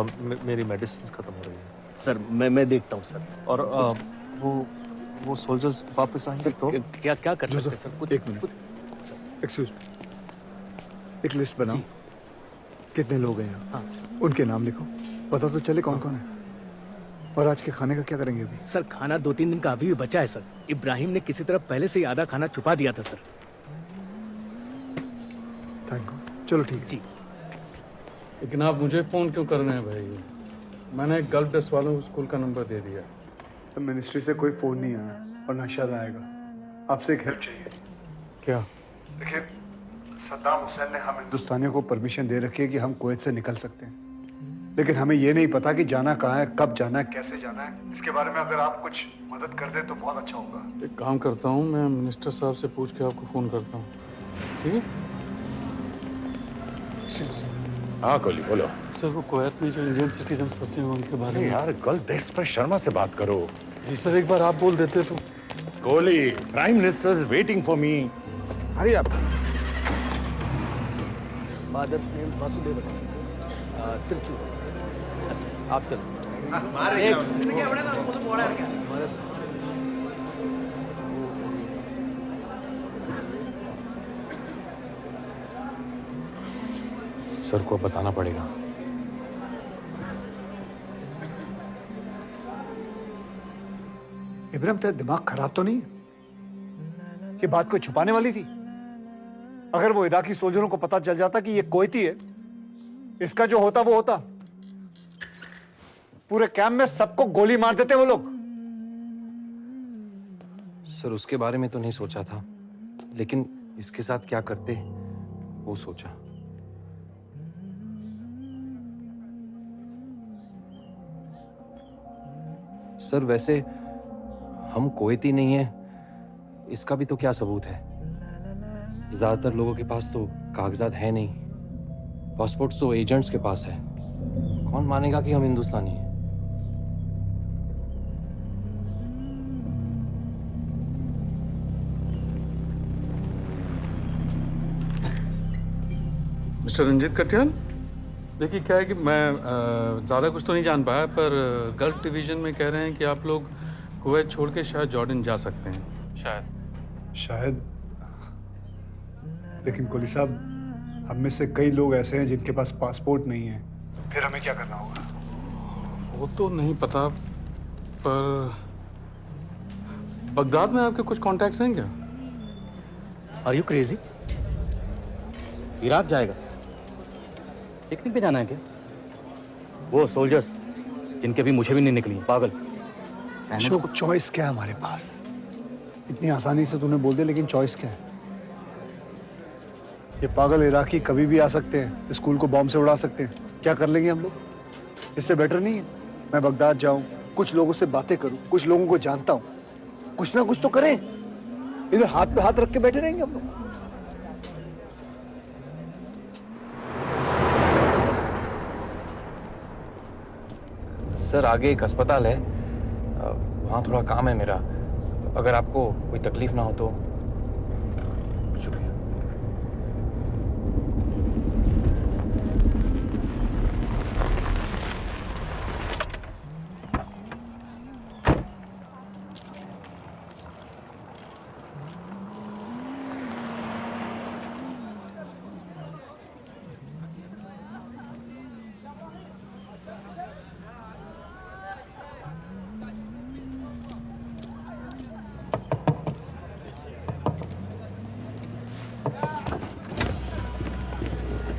मेरी मेडिसिन खत्म हो रही है सर। मैं देखता हूँ सर। और वो सोल्जर्स वापस आएंगे तो क्या क्या कर सकते हैं सर? एक मिनट सर, एक्सक्यूज, एक लिस्ट बनाओ। कितने लोग हैं यहाँ? हाँ। उनके नाम लिखो, पता तो चले कौन कौन है। और आज के खाने का क्या करेंगे अभी? सर खाना 2-3 दिन का अभी भी बचा है सर। इब्राहिम ने किसी तरह पहले से ही आधा खाना छुपा दिया था सर। Thank God. चलो ठीक है जी। लेकिन आप मुझे फ़ोन क्यों कर रहे हैं भाई? मैंने गल्फ डेस्क वालों को स्कूल का नंबर दे दिया। तो मिनिस्ट्री से कोई फ़ोन नहीं आया और ना शायद आएगा। आपसे एक हेल्प चाहिए। क्या? देखिए, सद्दाम हुसैन ने हम हिंदुस्तानियों को परमिशन दे रखी है कि हम कुवैत से निकल सकते हैं, लेकिन हमें ये नहीं पता कि जाना कहाँ है, कब जाना है, कैसे जाना है। इसके बारे में अगर आप कुछ मदद कर दें तो बहुत अच्छा होगा। एक काम करता हूँ, मैं मिनिस्टर साहब से पूछ के आपको फ़ोन करता हूँ, ठीक है? हाँ कोहली बोलो। सर वो कुवैत में जो इंडियन सिटीजन्स फंसे हैं उनके बारे में। यार गल्फ डेस्क पर शर्मा से बात करो। जी सर, एक बार आप बोल देते तो। Kohli, prime minister is waiting for me. Hurry up. Father's name Vasudev Trichur. अच्छा आप चलो। सर को बताना पड़ेगा। इब्राहिम, तेरा दिमाग खराब तो नहीं? ये बात कोई छुपाने वाली थी? अगर वो इराकी सोल्जरों को पता चल जाता कि ये कुवैती है, इसका जो होता वो होता। पूरे कैंप में सबको गोली मार देते वो लोग। सर उसके बारे में तो नहीं सोचा था, लेकिन इसके साथ क्या करते वो सोचा। सर वैसे हम कुवैती नहीं है, इसका भी तो क्या सबूत है? ज्यादातर लोगों के पास तो कागजात है नहीं, पासपोर्ट्स तो एजेंट्स के पास है। कौन मानेगा कि हम हिंदुस्तानी हैं? मिस्टर रंजीत कटियाल, देखिए क्या है कि मैं ज़्यादा कुछ तो नहीं जान पाया, पर गल्फ डिवीज़न में कह रहे हैं कि आप लोग कुवैत छोड़ के शायद जॉर्डन जा सकते हैं। शायद। लेकिन कोहली साहब, हम में से कई लोग ऐसे हैं जिनके पास पासपोर्ट नहीं है। फिर हमें क्या करना होगा? वो तो नहीं पता, पर बगदाद में आपके कुछ कॉन्टैक्ट्स हैं क्या? Are you crazy? इराक जाएगा? पिकनिक पे जाना है क्या? वो सोल्जर्स जिनके भी मुझे भी नहीं निकली, पागल। चॉइस क्या है हमारे पास? इतनी आसानी से तूने बोल दिया, लेकिन चॉइस क्या है? ये पागल इराकी कभी भी आ सकते हैं, स्कूल को बॉम्ब से उड़ा सकते हैं। क्या कर लेंगे हम लोग? इससे बेटर नहीं है मैं बगदाद जाऊं, कुछ लोगों से बातें करूं, कुछ लोगों को जानता हूं, कुछ ना कुछ तो करें। इधर हाथ पे हाथ रख के बैठे रहेंगे हम लोग? सर आगे एक अस्पताल है, वहाँ थोड़ा काम है मेरा। अगर आपको कोई तकलीफ ना हो तो। शुक्रिया।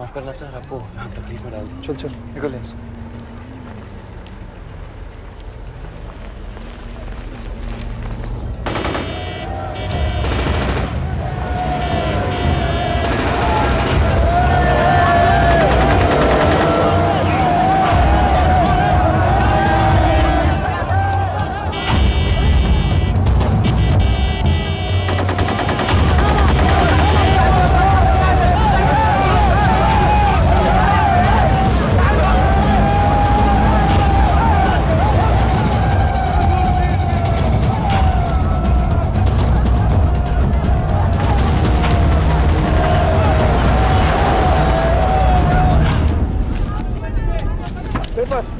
माफ करना सर, आपको यहाँ तकलीफ में डाल दिया। चल चल निकल यहाँ से।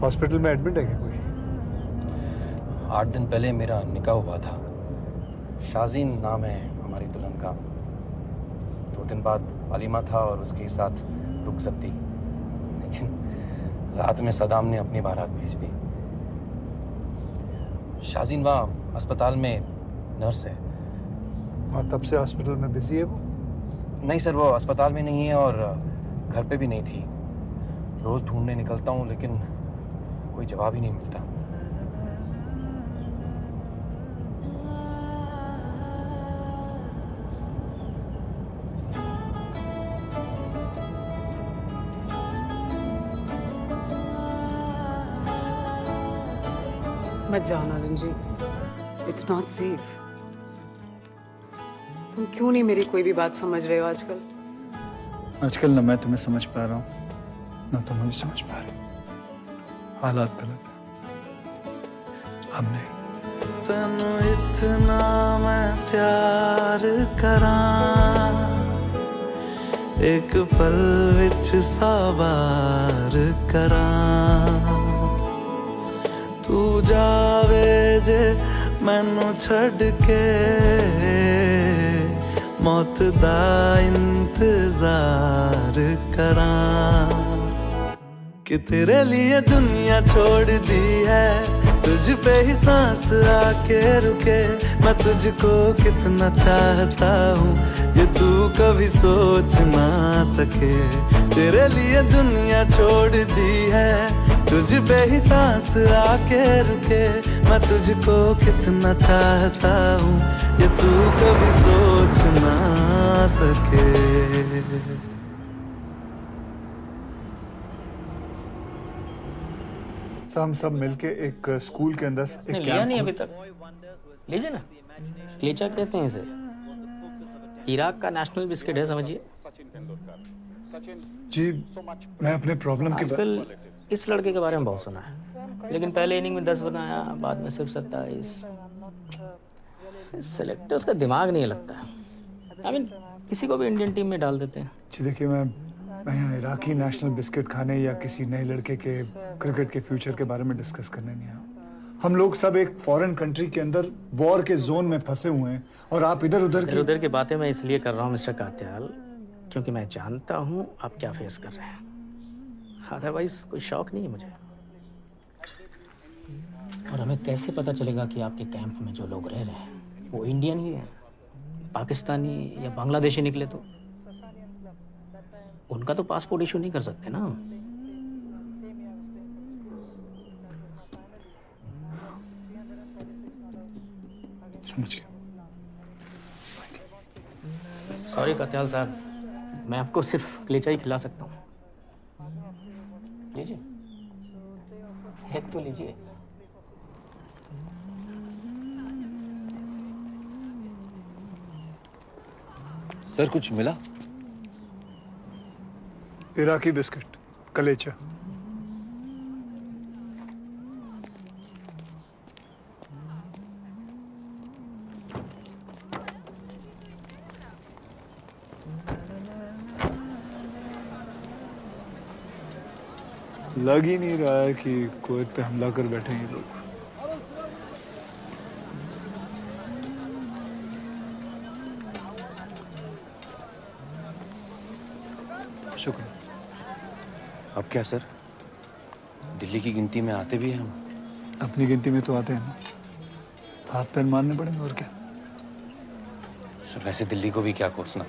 हॉस्पिटल में एडमिट है क्या कोई? 8 दिन पहले मेरा निकाह हुआ था। शाजीन नाम है हमारी दुल्हन का। 2 दिन बाद अलीमा था और उसके साथ रुखसत थी, लेकिन रात में सदाम ने अपनी बारात भेज दी। शाजीन वहाँ अस्पताल में नर्स है। और तब से हॉस्पिटल में बिजी है वो? नहीं सर, वो अस्पताल में नहीं है और घर पे भी नहीं थी। रोज ढूंढने निकलता हूँ लेकिन कोई जवाब ही नहीं मिलता। मत जाओ ना रंजीत, इट्स नॉट सेफ। तुम क्यों नहीं मेरी कोई भी बात समझ रहे हो आजकल? आजकल ना मैं तुम्हें समझ पा रहा हूँ ना तुम मुझे समझ पा रहे हो। हालात गलत है, हमने तनु इतना मैं प्यार करा एक पल विच सावार करा तू जावे जे मैनू छड़ के मौत दा इंतजार करा कि तेरे लिए दुनिया छोड़ दी है तुझ पे ही सांस आके रुके मैं तुझको कितना चाहता हूँ ये तू कभी सोच ना सके तेरे लिए दुनिया छोड़ दी है तुझ पे ही सांस आके रुके मैं तुझको कितना चाहता हूँ ये तू कभी सोच ना सके। हम सब मिलके एक स्कूल के अंदर एक लिया नहीं अभी तक, लीजिए ना। क्लेचा कहते हैं इसे, इराक का नेशनल बिस्किट है, समझिए। जी मैं अपने प्रॉब्लम के आजकल इस लड़के के बारे में बहुत सुना है, लेकिन पहले इनिंग में 10 बनाया, बाद में सिर्फ 27। सेलेक्टर्स का दिमाग नहीं लगता। आई मीन किसी को भी इंडियन टीम में डाल देते हैं। जी देखिए मैं यहाँ इराकी नेशनल बिस्किट खाने या किसी नए लड़के के क्रिकेट के फ्यूचर के बारे में डिस्कस करने नहीं आया। हम लोग सब एक फॉरेन कंट्री के अंदर वॉर के जोन में फंसे हुए हैं और आप इधर उधर की बातें मैं इसलिए कर रहा हूँ मिस्टर कात्याल, क्योंकि मैं जानता हूँ आप क्या फेस कर रहे हैं। अदरवाइज कोई शौक नहीं है मुझे। और हमें कैसे पता चलेगा कि आपके कैंप में जो लोग रह रहे हैं वो इंडियन ही है, पाकिस्तानी या बांग्लादेशी निकले तो उनका तो पासपोर्ट इशू नहीं कर सकते ना। समझ गया। सॉरी कात्याल साहब, मैं आपको सिर्फ क्लेचा ही खिला सकता हूँ। लीजिए, एक तो लीजिए। सर कुछ मिला? इराकी बिस्किट, कलेचा। लग ही नहीं रहा है कि कुवैत पे हमला कर बैठे हैं ये लोग। शुक्र। अब क्या सर, दिल्ली की गिनती में आते भी हैं हम? अपनी गिनती में तो आते हैं ना, हाथ पैर मारने पड़ेंगे और क्या। सर वैसे दिल्ली को भी क्या कोसना,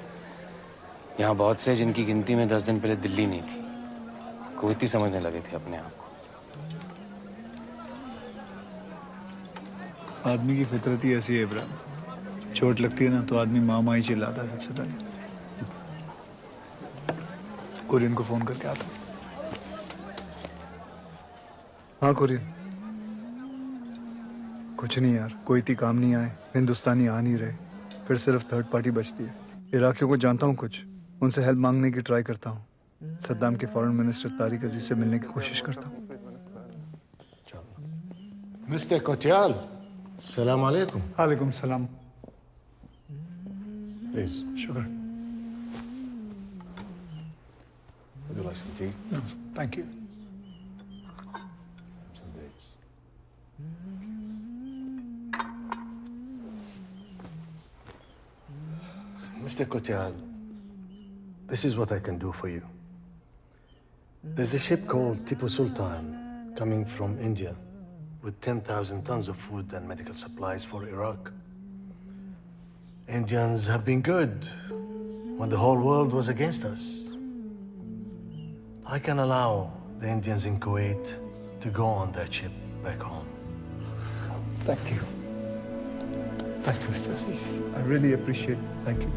यहाँ बहुत से जिनकी गिनती में 10 दिन पहले दिल्ली नहीं थी, कुवैती समझने लगे थे अपने आप को। आदमी की फितरत ही ऐसी है इब्राहिम, चोट लगती है ना तो आदमी माँ ही चिल्लाता है सबसे पहले। कुरियन को फोन करके आता हूँ। हाँ कुरियन, कुछ नहीं यार, कोई काम नहीं आए, हिंदुस्तानी आ नहीं रहे, फिर सिर्फ थर्ड पार्टी बचती है। इराकियों को जानता हूँ कुछ, उनसे हेल्प मांगने की ट्राई करता हूँ। सद्दाम के फॉरेन मिनिस्टर तारिक अजीज से मिलने की कोशिश करता हूँ। मिस्टर कोटियाल, सलाम अलैकुम। वालेकुम सलाम। प्लीज। शुक्र। Would you like some tea? No, thank you. Some dates. Mr. Kotial, this is what I can do for you. There's a ship called Tipu Sultan coming from India with 10,000 tons of food and medical supplies for Iraq. Indians have been good when the whole world was against us. I can allow the Indians in Kuwait to go on that ship back home. Thank you. Thank you, Mr. Aziz. I really appreciate it. Thank you.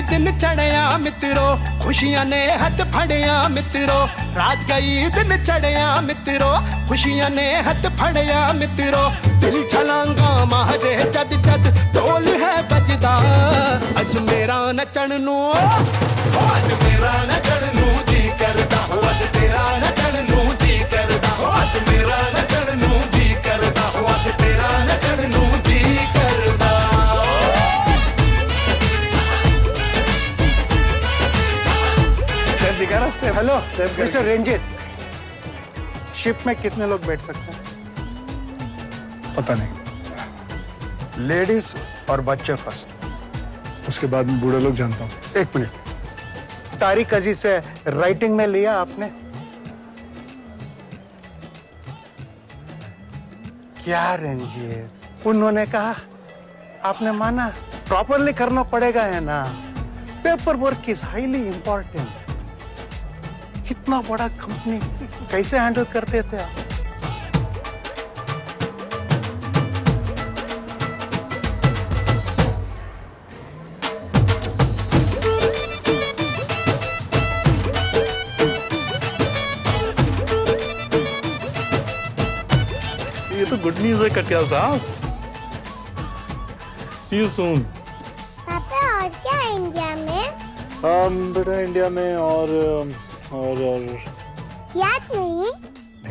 दिन चढ़िया मित्रो, खुशियां ने हथ फड़िया मित्रो। रात गई दिन चढ़िया मित्रो, खुशियां ने हथ फड़िया मित्रो। दिल छलांगा मारे जद जद ढोल है बजदा। अज मेरा नचण नू, अज मेरा नचण नू जी करदा। अज तेरा नचण नू जी करदा। अज मेरा नचण नू जी करदा। अज तेरा नचण नू जी करदा। दिखा ना step. Hello mister Ranjit, ship में कितने लोग बैठ सकते हैं? पता नहीं, लेडीज और बच्चे फर्स्ट, उसके बाद में बूढ़े लोग जानता हूँ। एक मिनट, तारिक अजीज से राइटिंग में लिया आपने? क्या रंजीत, उन्होंने कहा आपने माना? प्रॉपरली करना पड़ेगा है ना, paper work is highly important. इतना बड़ा कंपनी कैसे हैंडल करते थे आप? ये तो गुड न्यूज़ है कटियाल साहब। See you soon. पापा और क्या है इंडिया में? बेटा इंडिया में और याद नहीं?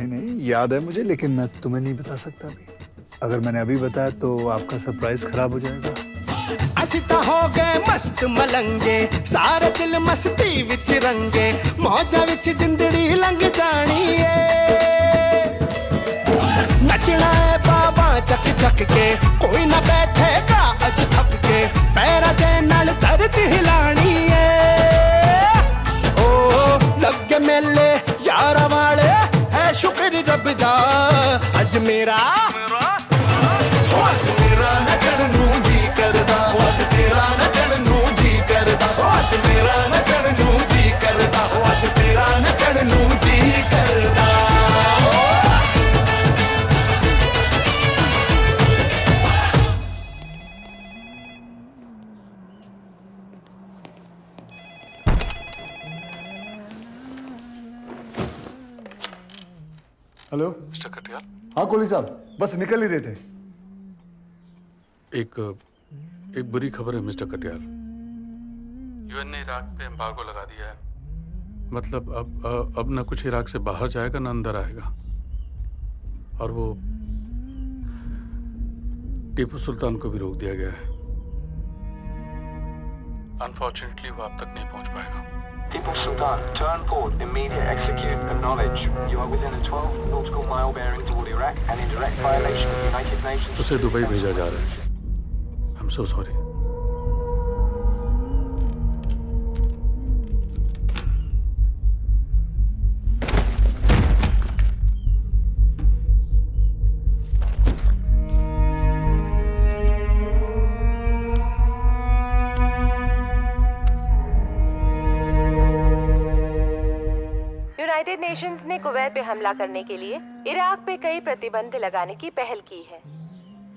नहीं याद है मुझे, लेकिन मैं तुम्हें नहीं बता सकता अभी। अगर मैंने अभी बताया तो आपका सरप्राइज खराब हो जाएगा। ਅਸੀਂ ਤਾਂ ਹੋ ਗਏ ਮਸਤ ਮਲੰਗੇ, ਸਾਰੇ ਦਿਲ ਮਸਤੀ ਵਿੱਚ ਰੰਗੇ, ਮੌਜਾਂ ਵਿੱਚ ਜ਼ਿੰਦੜੀ ਲੰਘ ਜਾਣੀ ਏ। ਨੱਚਣਾ ਏ ਬਾਬਾ ਚੱਕ ਚੱਕ ਕੇ, ਕੋਈ ਨਾ ਬੈਠੇਗਾ ਅੱਜ ਥੱਕ ਕੇ, ਪੈਰਾਂ ਦੇ ਨਾਲ ਧਰਤੀ ਹਿਲਾਣੀ ਏ। ਓ ਲੱਗੇ ਮੇਲੇ ਯਾਰਾਂ ਵਾਲੇ, ਹੈ ਸ਼ੁਕਰ ਰੱਬ ਦਾ ਅੱਜ ਮੇਰਾ ਅੱਜ ਮੇਰਾ ਨੱਚਣ ਨੂੰ ਜੀ ਕਰਦਾ ਅੱਜ ਤੇਰਾ ਨੱਚਣ ਨੂੰ ਜੀ ਕਰਦਾ ਅੱਜ ਮੇਰਾ ਨੱਚਣ ਨੂੰ ਜੀ ਕਰਦਾ ਅੱਜ ਤੇਰਾ ਨੱਚਣ ਨੂੰ ਜੀ ਕਰਦਾ हेलो मिस्टर कटियाल। हाँ कोहली साहब बस निकल ही रहे थे। एक बुरी खबर है मिस्टर कटियाल। यूएन ने इराक पे एम्बार्गो लगा दिया है। मतलब अब ना कुछ इराक से बाहर जाएगा ना अंदर आएगा। और वो टीपू सुल्तान को भी रोक दिया गया है। अनफॉर्चुनेटली वो आप तक नहीं पहुंच पाएगा। Tipu Sultan, turn port, immediate execute, acknowledge. You are within a 12 nautical mile bearing toward Iraq and in direct violation of United Nations. उसे दुबई भेजा जा रहा है। I'm so sorry. United Nations ने कुवैत पे हमला करने के लिए इराक पे कई प्रतिबंध लगाने की पहल की है।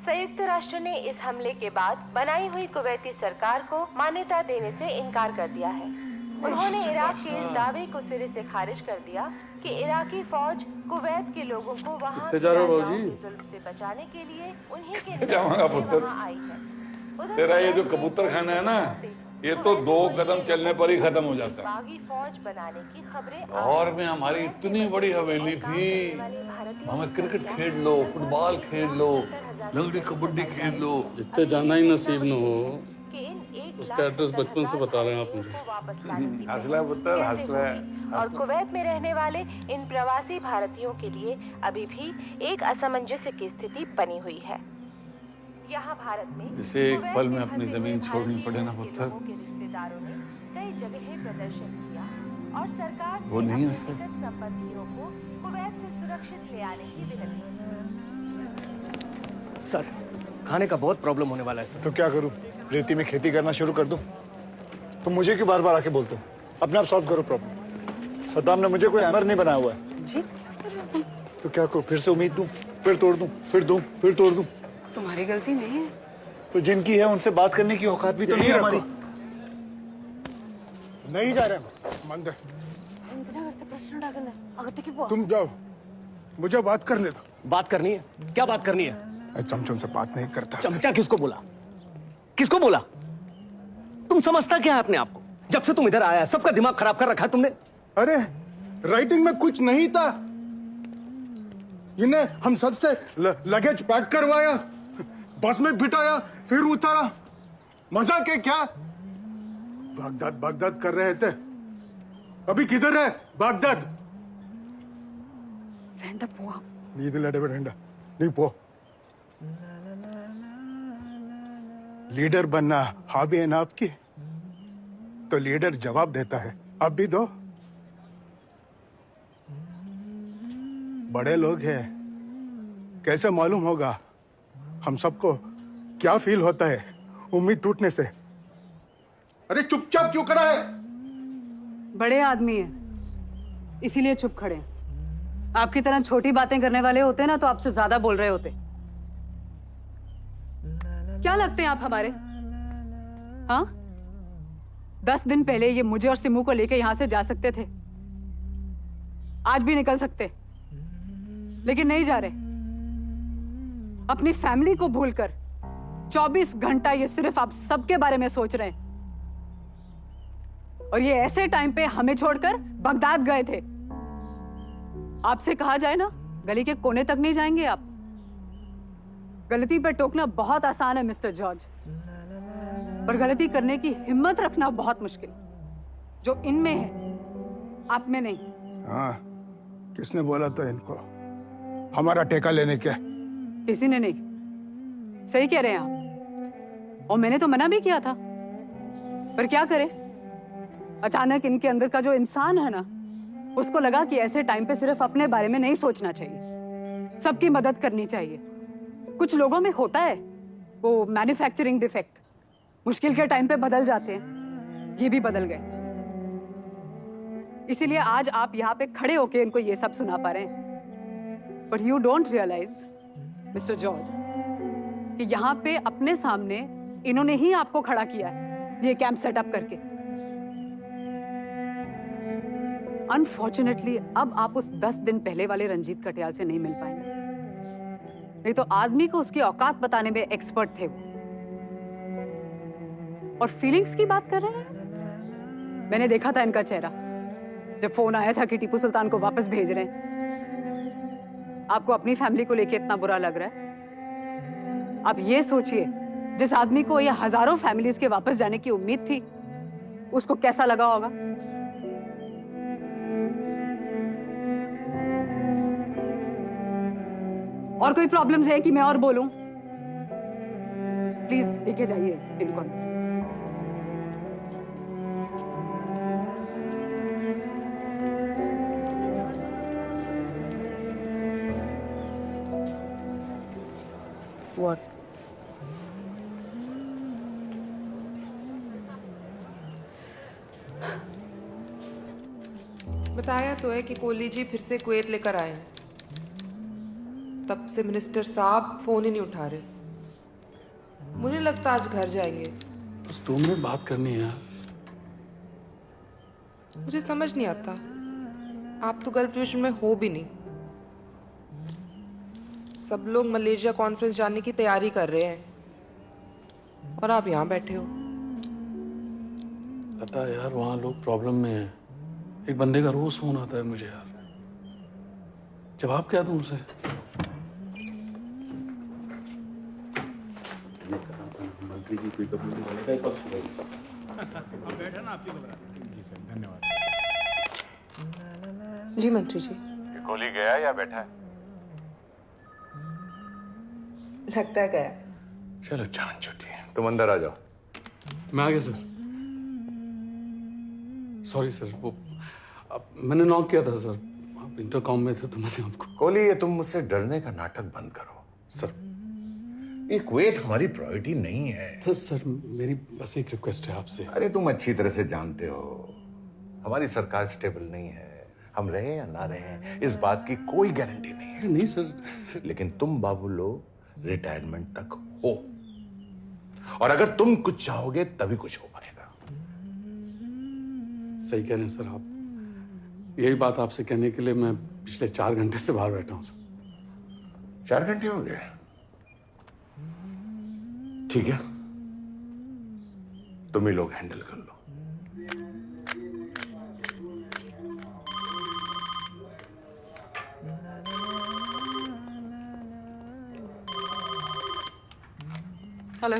संयुक्त राष्ट्र ने इस हमले के बाद बनाई हुई कुवैती सरकार को मान्यता देने से इनकार कर दिया है। उन्होंने इराक के इस दावे को सिरे से खारिज कर दिया कि इराकी फौज कुवैत के लोगों को वहां के जुल्म से बचाने के लिए उन्हीं के वहां आई है। तेरा ये जो कबूतर खाना है ना, ये तो 2 कदम चलने पर ही खत्म हो जाता है। बागी फौज बनाने की खबरें और में हमारी इतनी बड़ी हवेली थी, हमें क्रिकेट खेल लो, फुटबॉल खेल लो, लंगड़ी कबड्डी खेल लो। जितने जाना ही नसीब न हो, उसका एड्रेस बचपन से बता रहे हैं आप मुझे। हंसला पुत्र हंसला। और कुवैत में रहने वाले इन प्रवासी भारतीयों के लिए अभी भी एक असमंजस की स्थिति बनी हुई है। यहाँ भारत में जिसे एक पल में अपनी जमीन छोड़नी पड़े ना पुत्र, रिश्तेदारों ने कई जगह प्रदर्शन किया और सरकार वो नहीं हंसते। संबंधियों को कुवैत से सुरक्षित ले आने की विनती। सर खाने का बहुत प्रॉब्लम होने वाला है सर। तो क्या करूं? रेती में खेती करना शुरू कर दूं? तुम मुझे क्यों बार बार आके बोलते हो? अपने आप सॉल्व करो प्रॉब्लम। सद्दाम ने मुझे कोई हैमर नहीं बनाया हुआ है। जीत क्या कर रहे हो तुम? तो क्या करूं? फिर से उम्मीद दूं, फिर तोड़ दूं, फिर दूं, फिर तोड़ दूं। तुम्हारी गलती नहीं है। तो जिनकी है उनसे बात करने की औकात भी तो नहीं है हमारी। नहीं जा रहे मंदिर। तुम जाओ, मुझे बात करने दो। बात करनी है? क्या बात करनी है? चमचम से बात नहीं करता। चमचा किसको बोला? किसको बोला? तुम समझता क्या है अपने आप को? जब से तुम इधर आया है सबका दिमाग खराब कर रखा है तुमने। अरे राइटिंग में कुछ नहीं था, इन्हें हम सबसे लगेज पैक करवाया, बस में बिठाया, फिर उतारा। मजाक है क्या? बागदाद बागदाद कर रहे थे। अभी किधर है बागदाद? वेंडा पोआ नहीं पो। लीडर बनना हॉबी है ना आपकी, तो लीडर जवाब देता है। अब भी दो। बड़े लोग हैं, कैसे मालूम होगा हम सबको क्या फील होता है उम्मीद टूटने से? अरे चुपचाप क्यों खड़ा है? बड़े आदमी हैं, इसीलिए चुप खड़े हैं। आपकी तरह छोटी बातें करने वाले होते ना तो आपसे ज्यादा बोल रहे होते। क्या लगते हैं आप हमारे? हाँ, 10 दिन पहले ये मुझे और सिमू को लेके यहां से जा सकते थे, आज भी निकल सकते, लेकिन नहीं जा रहे। अपनी फैमिली को भूलकर 24 घंटा ये सिर्फ आप सबके बारे में सोच रहे हैं। और ये ऐसे टाइम पे हमें छोड़कर बगदाद गए थे। आपसे कहा जाए ना, गली के कोने तक नहीं जाएंगे आप। गलती पर टोकना बहुत आसान है मिस्टर जॉर्ज, पर गलती करने की हिम्मत रखना बहुत मुश्किल। जो इनमें है आप में नहीं। हाँ, किसने बोला था इनको हमारा टेका लेने के? किसी ने नहीं। सही कह रहे हैं आप, और मैंने तो मना भी किया था, पर क्या करें, अचानक इनके अंदर का जो इंसान है ना, उसको लगा कि ऐसे टाइम पे सिर्फ अपने बारे में नहीं सोचना चाहिए। सबकी मदद करनी चाहिए। कुछ लोगों में होता है वो मैन्युफैक्चरिंग डिफेक्ट, मुश्किल के टाइम पे बदल जाते हैं, ये भी बदल गए। इसीलिए आज आप यहाँ पे खड़े होके इनको ये सब सुना पा रहे हैं। But you don't realise mister George कि यहाँ पे अपने सामने इन्होंने ही आपको खड़ा किया है ये कैंप सेटअप करके। अनफॉर्चुनेटली अब आप उस 10 दिन पहले वाले रंजीत कटियाल से नहीं मिल पाएंगे। नहीं तो आदमी को उसकी औकात बताने में एक्सपर्ट थे वो। और फीलिंग्स की बात कर रहे हैं? मैंने देखा था इनका चेहरा जब फोन आया था कि टीपू सुल्तान को वापस भेज रहे हैं। आपको अपनी फैमिली को लेके इतना बुरा लग रहा है? आप ये सोचिए जिस आदमी को ये हजारों फैमिलीज के वापस जाने की उम्मीद थी उसको कैसा लगा होगा। और कोई प्रॉब्लम्स है कि मैं और बोलूं? प्लीज लेके जाइए इनको। What? बताया तो है कि कोहली जी फिर से कुवैत लेकर आए हैं। तब से मिनिस्टर साहब फोन ही नहीं उठा रहे। मुझे लगता आज घर जाएंगे। बस 2 मिनट बात करनी है। मुझे समझ नहीं आता, आप तो गल्फ डिवीजन में हो भी नहीं। सब लोग मलेशिया कॉन्फ्रेंस जाने की तैयारी कर रहे हैं और आप यहाँ बैठे हो। पता है यार, वहाँ लोग प्रॉब्लम में हैं। एक बंदे का रोज फोन आता है मुझे यार, जवाब क्या दूं उसे? मंत्री जी कोई कबूल वाले का ही पक्ष है। हम बैठे ना आपकी बुला। जी सर, धन्यवाद। जी मंत्री जी। कोहली गया या बैठा है? लगता है गया। चलो जान छुट्टी है, तुम अंदर आ जाओ। मैं आ गया सर। सॉरी सर, वो अब मैंने नॉक किया था सर, आप इंटरकॉम में थे तो मैंने आपको। कोहली, ये तुम मुझसे डरने का नाटक बंद करो। सर ये कुवैत हमारी प्रायोरिटी नहीं है। सर मेरी बस एक रिक्वेस्ट है आपसे। अरे तुम अच्छी तरह से जानते हो हमारी सरकार स्टेबल नहीं है। हम रहे या ना रहे इस बात की कोई गारंटी नहीं है। नहीं सर, लेकिन तुम बाबू लोग रिटायरमेंट तक हो, और अगर तुम कुछ चाहोगे तभी कुछ हो पाएगा। सही कह रहे हैं सर आप। यही बात आपसे कहने के लिए मैं पिछले 4 घंटे से बाहर बैठा हूं सर। 4 घंटे हो गए? ठीक है, तुम ही लोग हैंडल कर लो। हेलो।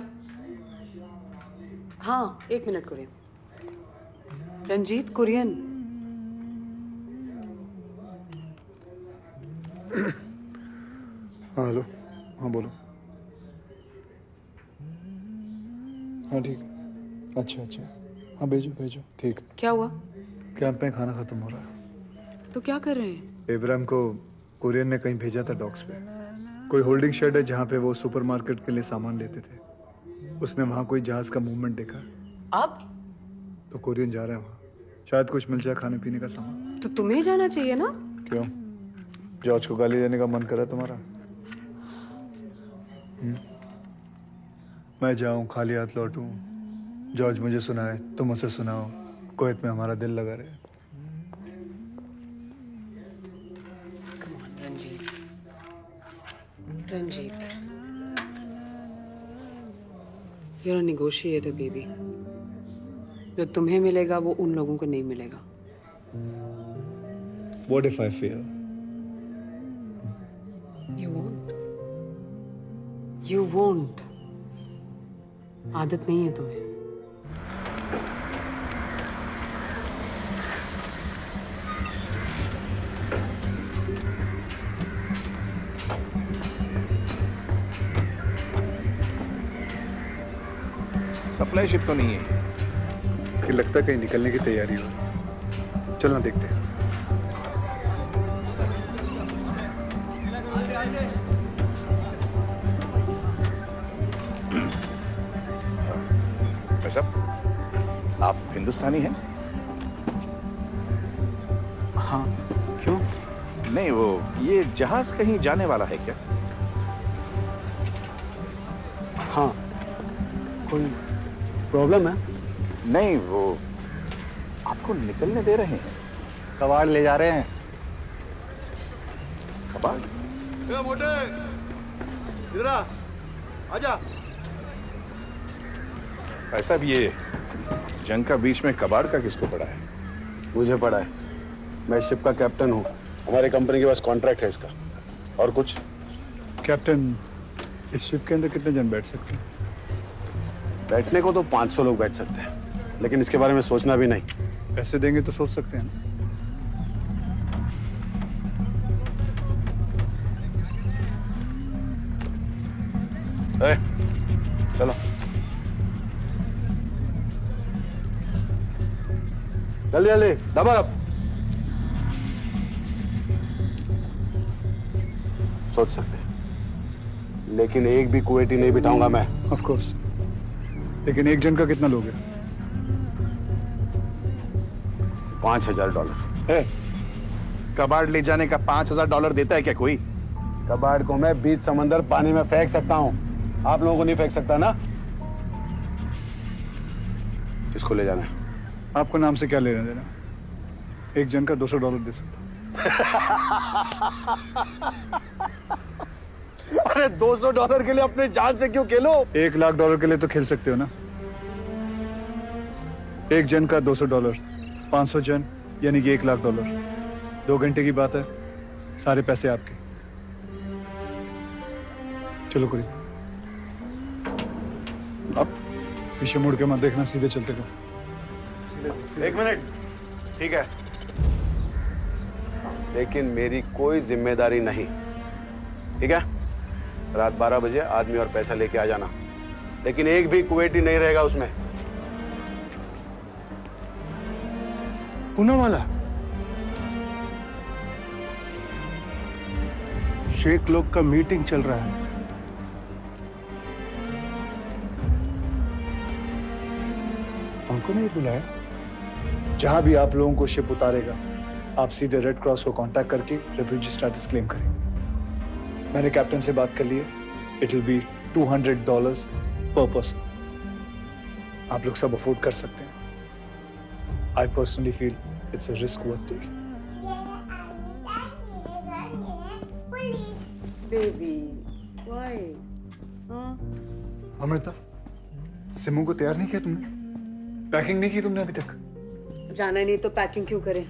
हाँ, 1 मिनट कुरियन। रंजीत कुरियन। हाँ हेलो। हाँ बोलो। हाँ ठीक। अच्छा अच्छा, हाँ भेजो भेजो। ठीक। क्या हुआ? कैंप में खाना खत्म हो रहा है। तो क्या कर रहे हैं? इब्राहिम को कुरियन ने कहीं भेजा था डॉक्स पे। कोई होल्डिंग शेड है जहाँ पे वो सुपरमार्केट के लिए सामान लेते थे। उसने वहाँ कोई जहाज का मूवमेंट देखा। अब? तो कुरियन जा रहा है वहाँ, शायद कुछ मिल जाए खाने पीने का सामान। तो तुम्हें जाना चाहिए ना। क्यों, जॉर्ज को गाली देने का मन कर रहा है तुम्हारा? मैं जाऊं खाली हाथ लौटूं, जॉर्ज मुझे सुनाए, तुम उसे सुनाओ, कुवैत में हमारा दिल लगा रहे। Ranjit, you're a negotiator, baby. जो तुम्हें मिलेगा वो उन लोगों को नहीं मिलेगा। What if I fail? You won't. You won't. आदत नहीं है तुम्हें। सप्लाई शिप तो नहीं है ये लगता है कहीं निकलने की तैयारी हो रही। चलना देखते हैं। भाई साहब, आप हिंदुस्तानी हैं? हाँ, क्यों? नहीं, वो ये जहाज कहीं जाने वाला है क्या? हाँ, कोई प्रॉब्लम है? नहीं, वो आपको निकलने दे रहे हैं। कबाड़ ले जा रहे हैं। कबाड़? ए मोटे, इधर आ, आजा। भाई साहब, ये जंग का बीच में कबाड़ का किसको पड़ा है? मुझे पड़ा है। मैं शिप का कैप्टन हूँ। हमारी कंपनी के पास कॉन्ट्रैक्ट है इसका। और कुछ? कैप्टन, इस शिप के अंदर कितने जन बैठ सकते हैं? बैठने को तो 500 लोग बैठ सकते हैं, लेकिन इसके बारे में सोचना भी नहीं। पैसे देंगे तो सोच सकते हैं ना? चलो जल्दी जल्दी, डबल अप। सोच सकते हैं, लेकिन एक भी कुवैती नहीं बिठाऊंगा मैं। ऑफ कोर्स, लेकिन एक जन का कितना लोगे? $5000। कबाड़ ले जाने का $5000 देता है क्या कोई? कबाड़ को मैं बीच समंदर पानी में फेंक सकता हूँ, आप लोगों को नहीं फेंक सकता ना। इसको ले जाना है। आपको नाम से क्या लेना देना? एक जन का $200 दे सकता हूँ। अरे $200 के लिए अपने जान से क्यों खेलो? $1,00,000 के लिए तो खेल सकते हो ना। एक जन का $200, 500 जन यानी कि $1,00,000। 2 घंटे की बात है, सारे पैसे आपके। चलो कुरी, अब पीछे मुड़ के मत देखना, सीधे चलते रहो। 1 मिनट, ठीक है, लेकिन मेरी कोई जिम्मेदारी नहीं, ठीक है? रात 12 बजे आदमी और पैसा लेके आ जाना, लेकिन एक भी कुवैती नहीं रहेगा उसमें। पूनावाला, शेख लोग का मीटिंग चल रहा है। हमको नहीं बुलाया? जहां भी आप लोगों को शिप उतारेगा, आप सीधे रेड क्रॉस को कांटेक्ट करके रेफ्यूजी स्टेटस क्लेम करें। मैंने कैप्टन से बात कर ली है। इट विल बी $200 पर पर्सन। आप लोग सब अफोर्ड कर सकते हैं। I personally feel it's a risk worth taking. Baby, why? Amrita, Simu को तैयार नहीं किया तुमने? पैकिंग नहीं की तुमने अभी तक? जाना ही नहीं तो पैकिंग क्यों करें?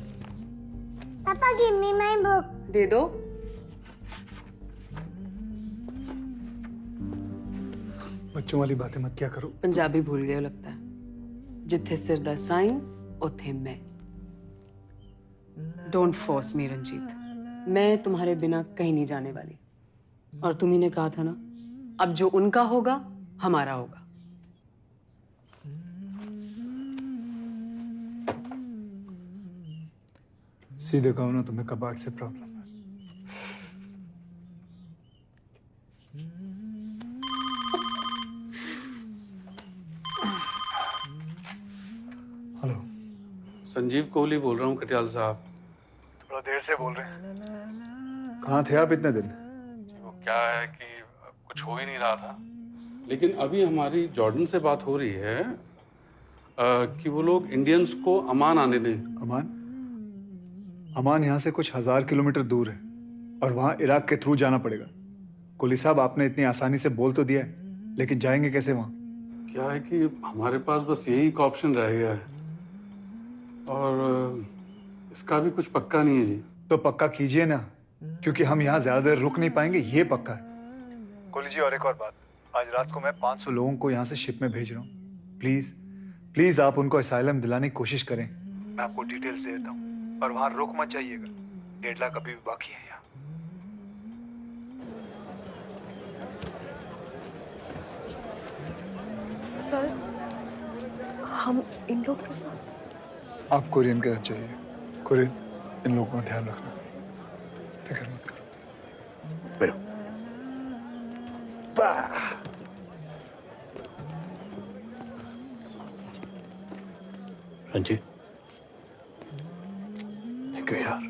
पापा, गिव मी माय बुक। दे दो। बच्चों वाली बातें मत क्या करो। पंजाबी भूल गए हो लगता है। जिथे सिर दा साईं उथे मैं। डोंट फोर्स मी रंजीत, मैं तुम्हारे बिना कहीं नहीं जाने वाली। और तुम्ही ने कहा था ना, अब जो उनका होगा हमारा होगा। सीधे कहो ना, तुम्हें कबाड़ से प्रॉब्लम है। हेलो, संजीव कोहली बोल रहा हूँ कटियाल साहब। थोड़ा देर से बोल रहे हैं। कहाँ थे आप इतने दिन? वो क्या है कि कुछ हो ही नहीं रहा था, लेकिन अभी हमारी जॉर्डन से बात हो रही है कि वो लोग इंडियंस को अमान आने दें। अमान? अमान यहाँ से कुछ 1000 किलोमीटर दूर है और वहाँ इराक के थ्रू जाना पड़ेगा। कोहली साहब, आपने इतनी आसानी से बोल तो दिया है, लेकिन जाएंगे कैसे वहाँ? क्या है कि हमारे पास बस यही एक ऑप्शन रह गया है और इसका भी कुछ पक्का नहीं है जी। तो पक्का कीजिए ना, क्योंकि हम यहाँ ज्यादा देर रुक नहीं पाएंगे, ये पक्का है। कोहली जी, और एक और बात, आज रात को मैं 500 लोगों को यहाँ से शिप में भेज रहा हूँ। प्लीज प्लीज आप उनको असाइलम दिलाने की कोशिश करें। मैं आपको डिटेल्स दे देता हूँ और वहाँ रुक मत जाइएगा। 1.5 लाख अभी भी बाकी है यहाँ। सर, हम इन लोग के साथ? आप कोरियन के साथ चाहिए। कोरियन, इन लोगों का ध्यान रखना, फिक्र मत करो। बैठो। रंजीत, थैंक यू यार।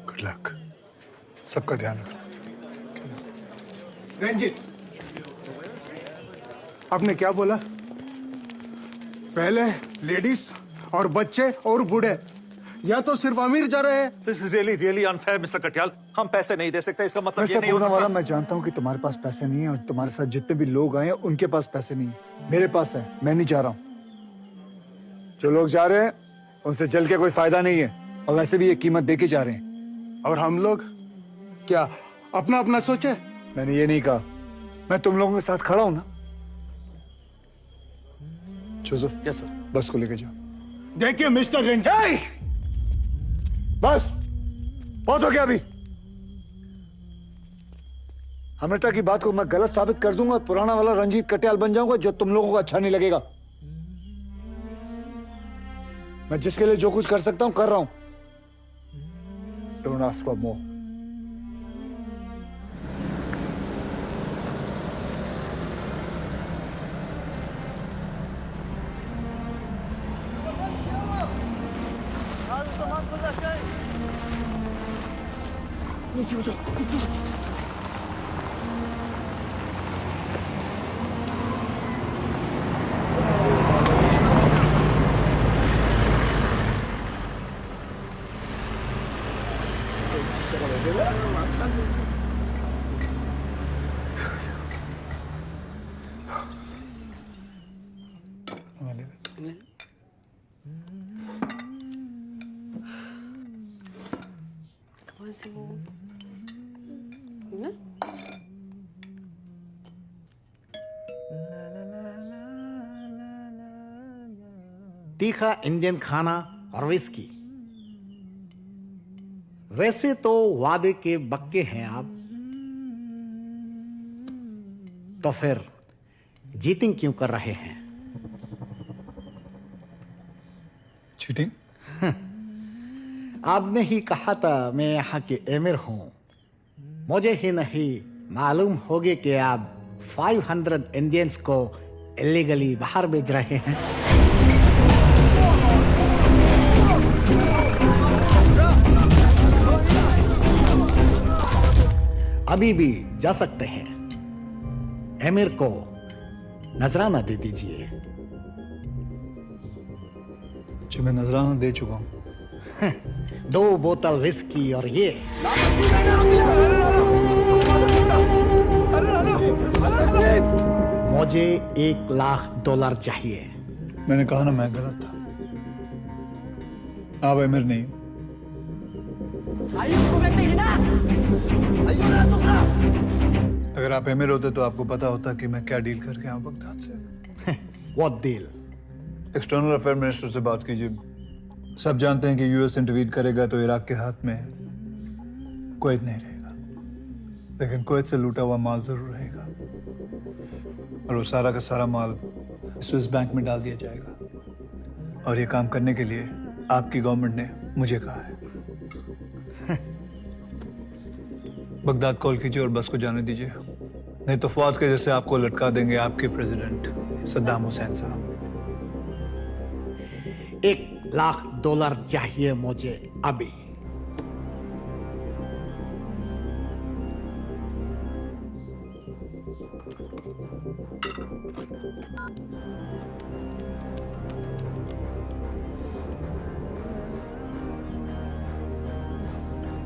Good luck. सबका ध्यान रखो। रंजीत, आपने क्या बोला? पहले लेडीज और बच्चे और बूढ़े, या तो सिर्फ अमीर जा रहे हैं। This is really unfair mister Katiyal. हम पैसे नहीं दे सकते, इसका मतलब ये मैं नहीं हो बोलने वाला, सकता। मैं जानता हूँ कि तुम्हारे पास पैसे नहीं है और तुम्हारे साथ जितने भी लोग आए हैं उनके पास पैसे नहीं है। मेरे पास है, मैं नहीं जा रहा हूँ। जो लोग जा रहे हैं उनसे चल के कोई फायदा नहीं है, और वैसे भी ये कीमत दे के जा रहे हैं। और हम लोग क्या अपना अपना सोचे? मैंने ये नहीं कहा, मैं तुम लोगों के साथ खड़ा हूं ना। Joseph, yes sir. बस को लेके जाओ। देखिए मिस्टर रंजीत, बस बहुत हो गया अभी। अमृता की बात को मैं गलत साबित कर दूंगा और पुराना वाला रंजीत कटियाल बन जाऊंगा, जो तुम लोगों को अच्छा नहीं लगेगा। मैं जिसके लिए जो कुछ कर सकता हूं कर रहा हूं। Don't ask for more. कहाँ से वो ना? तीखा इंडियन खाना और विस्की। वैसे तो वादे के बक्के हैं आप, तो फिर चीटिंग क्यों कर रहे हैं? चीटिंग? आपने ही कहा था मैं यहाँ के एमिर हूं। मुझे ही नहीं मालूम होगे कि आप 500 इंडियंस को इलीगली बाहर भेज रहे हैं। अभी भी जा सकते हैं। एमिर को नजराना दे दीजिए। जी मैं नजराना दे चुका हूँ। 2 बोतल विस्की और ये। मुझे $1,00,000 चाहिए। मैंने कहा ना मैं गलत था। आप एमिर नहीं। अगर आप एमिर होते तो आपको पता होता कि मैं क्या डील करके आऊं बगदाद से। What deal? External affair minister से बात कीजिए। सब जानते हैं कि यूएस इंटरवीन करेगा तो इराक के हाथ में कुवैत नहीं रहेगा, लेकिन कुवैत से लूटा हुआ माल जरूर रहेगा, और वो सारा का सारा माल स्विस बैंक में डाल दिया जाएगा। और ये काम करने के लिए आपकी गवर्नमेंट ने मुझे कहा है। बगदाद कॉल कीजिए और बस को जाने दीजिए, नहीं तो फौज के जैसे आपको लटका देंगे आपके प्रेसिडेंट सद्दाम हुसैन साहब। $1,00,000 चाहिए मुझे अभी।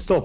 stop.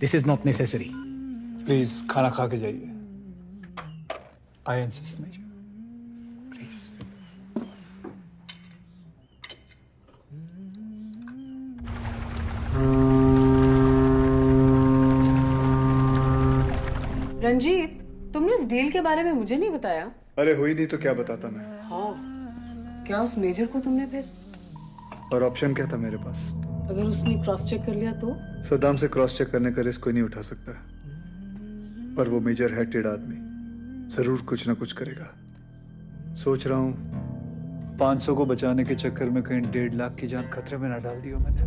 This is not necessary. Please खाना खा के जाइए. I insist, Major. Please. Ranjit, तुमने इस डील के बारे में मुझे नहीं बताया। अरे हुई नहीं तो क्या बताता मैं। हाँ, क्या उस मेजर को तुमने फिर? और ऑप्शन क्या था मेरे पास? अगर उसने क्रॉस चेक कर लिया तो? सद्दाम से क्रॉस चेक करने का रिस्क कोई नहीं उठा सकता, पर वो मेजर है टेढ़ा आदमी, जरूर कुछ ना कुछ करेगा। सोच रहा हूँ 500 को बचाने के चक्कर में कहीं 1.5 लाख की जान खतरे में ना डाल दी हो मैंने।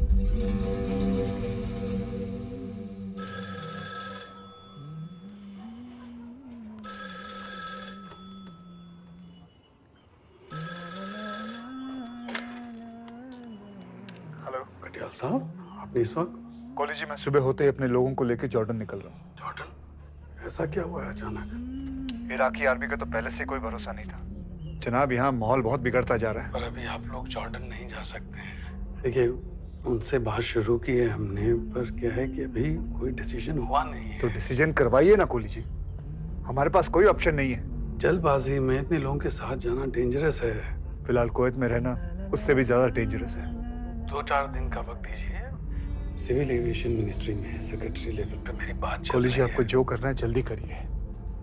कटियाल साहब, आपने इस वक्त? कॉलेज जी, मैं सुबह होते ही अपने लोगों को लेकर जॉर्डन निकल रहा हूँ। जॉर्डन? ऐसा क्या हुआ है अचानक? इराकी आर्मी का तो पहले से कोई भरोसा नहीं था जनाब। यहाँ माहौल बहुत बिगड़ता जा रहा है। पर अभी आप लोग जॉर्डन नहीं जा सकते हैं। देखिए, उनसे बात शुरू की है हमने, पर क्या है कि अभी कोई डिसीजन हुआ नहीं है। तो डिसीजन करवाइए ना कोहली जी, हमारे पास कोई ऑप्शन नहीं है। जल्दबाजी में इतने लोगों के साथ जाना डेंजरस है। फिलहाल कुवैत में रहना उससे भी ज्यादा डेंजरस है। 2-4 दिन का वक्त दीजिए। सिविल एविएशन मिनिस्ट्री में सेक्रेटरी लेवल पर मेरी बात चल कोहली रही जी, है। आपको जो करना है जल्दी करिए।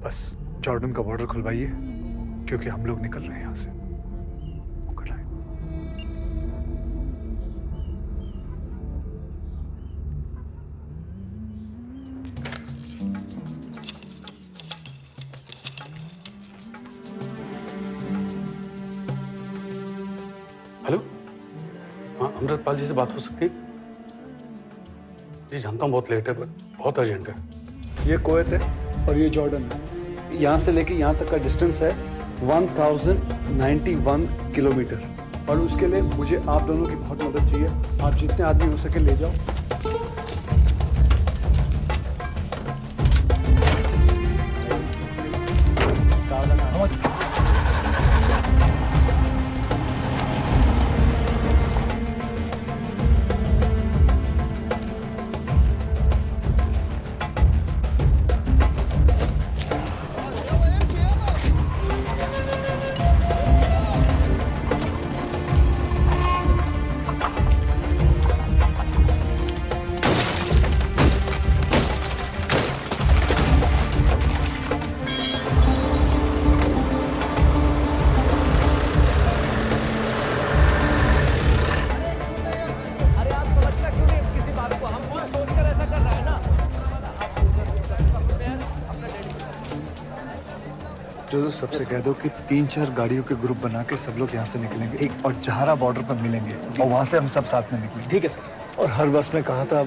बस जॉर्डन का बॉर्डर खुलवाइए, क्योंकि हम लोग निकल रहे हैं यहाँ से। हेलो, हाँ, अमृतपाल जी से बात हो सकती है? जी जानता हूँ बहुत लेट है, पर बहुत अर्जेंट है। ये कुवैत है और ये जॉर्डन है। यहाँ से लेके यहाँ तक का डिस्टेंस है 1091 किलोमीटर, और उसके लिए मुझे आप दोनों की बहुत मदद चाहिए। आप जितने आदमी हो सके ले जाओ। जो सबसे कह दो कि 3-4 गाड़ियों के ग्रुप बना के सब लोग यहाँ से निकलेंगे और जहारा बॉर्डर पर मिलेंगे, और वहाँ से हम सब साथ में निकलेंगे। ठीक है सर। और हर बस में कहा था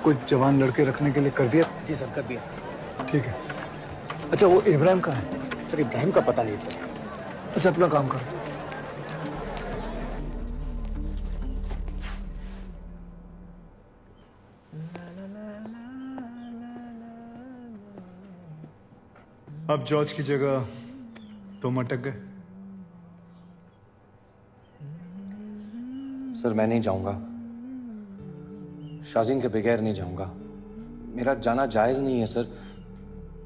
कुछ जवान लड़के रखने के लिए, कर दिया? जी सर, कर दिया सर। ठीक है। अच्छा, वो इब्राहिम कहाँ है? सर, इब्राहिम का पता नहीं सर। अच्छा, अपना काम करो। अब जॉर्ज की जगह तुम अटक गए। सर, मैं नहीं जाऊंगा। शाजीन के बगैर नहीं जाऊंगा। मेरा जाना जायज नहीं है सर।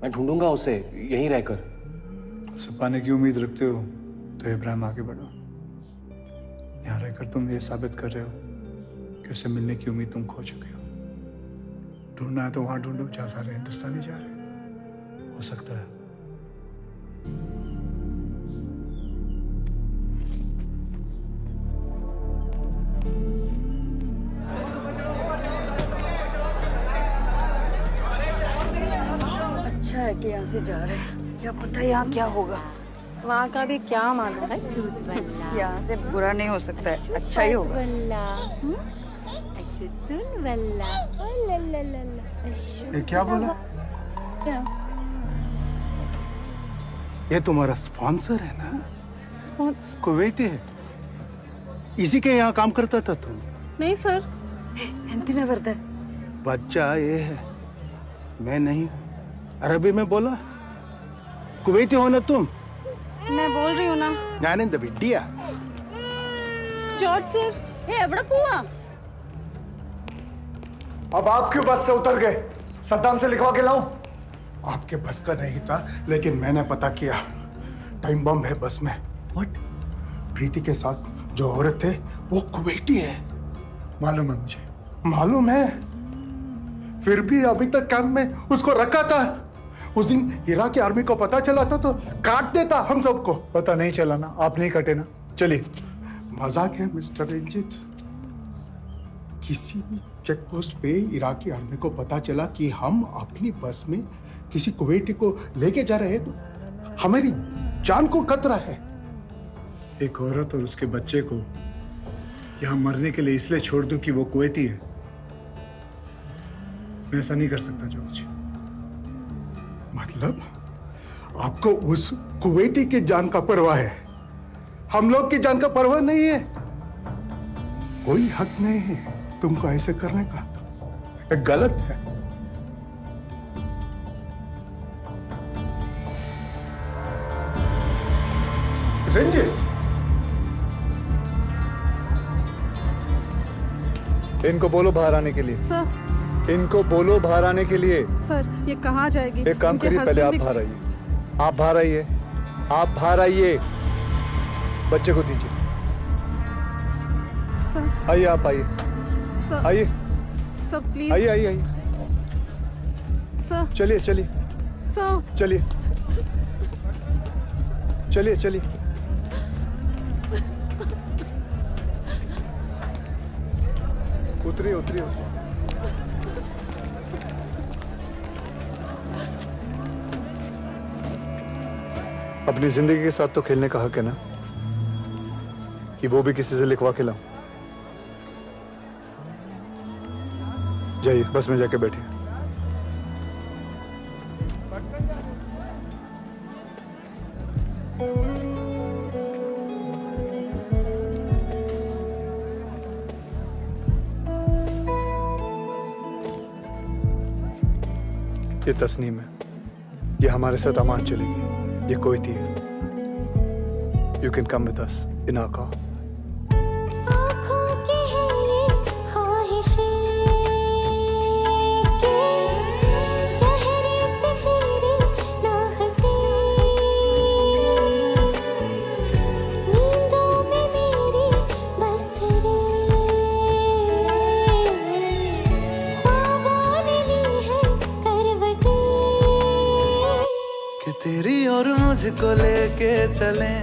मैं ढूंढूंगा उसे यहीं रहकर। उसे पाने की उम्मीद रखते हो तो इब्राहिम आगे बढ़ो। यहाँ रहकर तुम ये साबित कर रहे हो कि उसे मिलने की उम्मीद तुम खो चुके हो। ढूंढना है तो वहां ढूंढो जहाँ सारे हिंदुस्तानी जा रहे हैं। हो सकता है अच्छा है कि यहाँ से जा रहे हैं, क्या पता यहाँ क्या होगा। वहाँ का भी क्या मालूम है, यहाँ से बुरा नहीं हो सकता है, अच्छा ही होगा। ये क्या बोला? ये तुम्हारा स्पॉन्सर है ना? स्पॉन्सर कुवैती है, इसी के यहाँ काम करता था तुम? नहीं सर, हिंदी में करता है। बच्चा ये है, मैं नहीं। अरबी में बोला। कुवैती हो ना तुम? मैं बोल रही हूँ ना। ज्ञानेंद्र विद्या। जॉर्ज सर, हे एवड़ा कुआ। अब आप क्यों बस से उतर गए? सद्दाम से लिखवा के लाऊं? आपके बस का नहीं था, लेकिन मैंने पता किया। टाइम बम है बस में। व्हाट? प्रीति के साथ जो औरत थे वो कुवैती है। मालूम है मुझे। मालूम है? फिर भी अभी तक कैंप में उसको रखा था। उस दिन इराकी आर्मी को पता चला था तो काट देता हम सबको। पता नहीं चला ना, आप नहीं कटे ना। चलिए। मजाक है मिस्टर रंजीत। किसी भी चेक पोस्ट पे इराकी आर्मी को पता चला कि हम अपनी बस में किसी कुवैती को लेके जा रहे हैं तो हमारी जान को खतरा है। एक औरत और उसके बच्चे को यहाँ मरने के लिए इसलिए छोड़ दूं कि वो कुवैती है? मैं ऐसा नहीं कर सकता जॉर्ज। मतलब आपको उस कुवैती की जान का परवाह है, हम लोग की जान का परवाह नहीं है? कोई हक नहीं है तुमको ऐसे करने का ये गलत है। रंजित, इनको बोलो बाहर आने के लिए। सर, इनको बोलो बाहर आने के लिए। सर ये कहाँ जाएगी? एक काम इनके करिए, पहले आप husband बाहर आइए। आप बाहर आइए, आप बाहर आइए। बच्चे को दीजिए। सर, आइए, आप आइए, सर, आइए, सर प्लीज। आइए, आइए, आइए। सर, चलिए, चलिए, सर, चलिए, चलिए, चलिए। उतरिए, उतरिए, उतरिए। अपनी जिंदगी के साथ तो खेलने का हक है ना, कि वो भी किसी से लिखवा के लाऊं। जाइए, बस में जाके बैठिए। ये तस्नीम है, ये हमारे साथ अमान चलेगी। ये कोयती है। You can come with us in our car. तेरी और मुझको लेके चले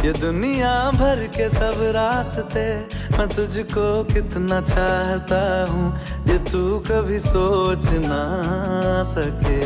ये दुनिया भर के सब रास्ते। मैं तुझको कितना चाहता हूँ ये तू कभी सोच ना सके।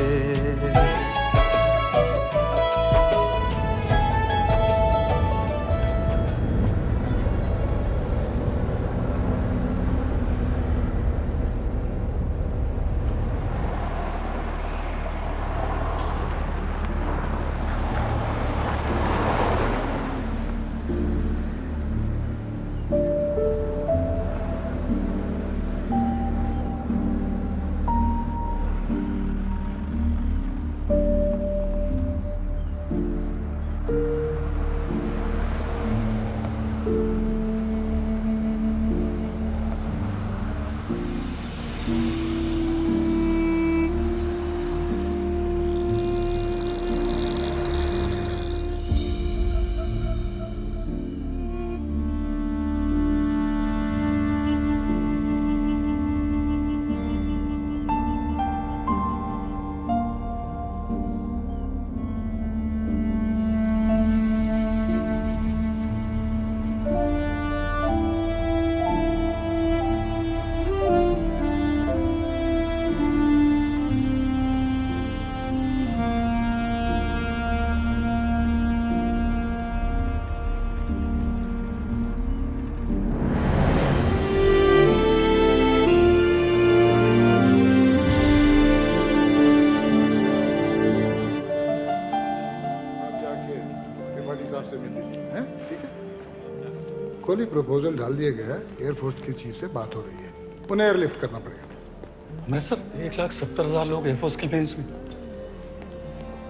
कोहली प्रपोजल डाल दिया गया है। एयरफोर्स के चीफ से बात हो रही है, उन्हें एयरलिफ्ट करना पड़ेगा। अमृतसर 1,70,000 लोग एयरफोर्स के प्लेन्स में।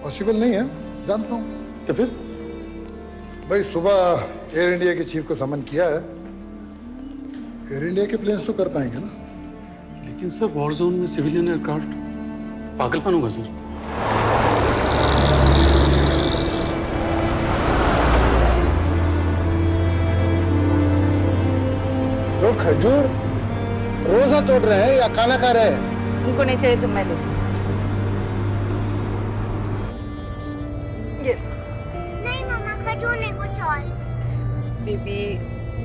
पॉसिबल नहीं है, जानता हूँ। तो फिर भाई सुबह एयर इंडिया के चीफ को समन किया है। एयर इंडिया के प्लेन्स तो कर पाएंगे ना। लेकिन सर वॉर जोन में सिविलियन एयरक्राफ्ट पागलपन होगा सर। लोग खजूर रोजा तोड़ रहे हैं या खाना खा रहे हैं? उनको नहीं चाहिए तो मैं लेती। ये नहीं मम्मा, खजूर नहीं, कुछ और। बेबी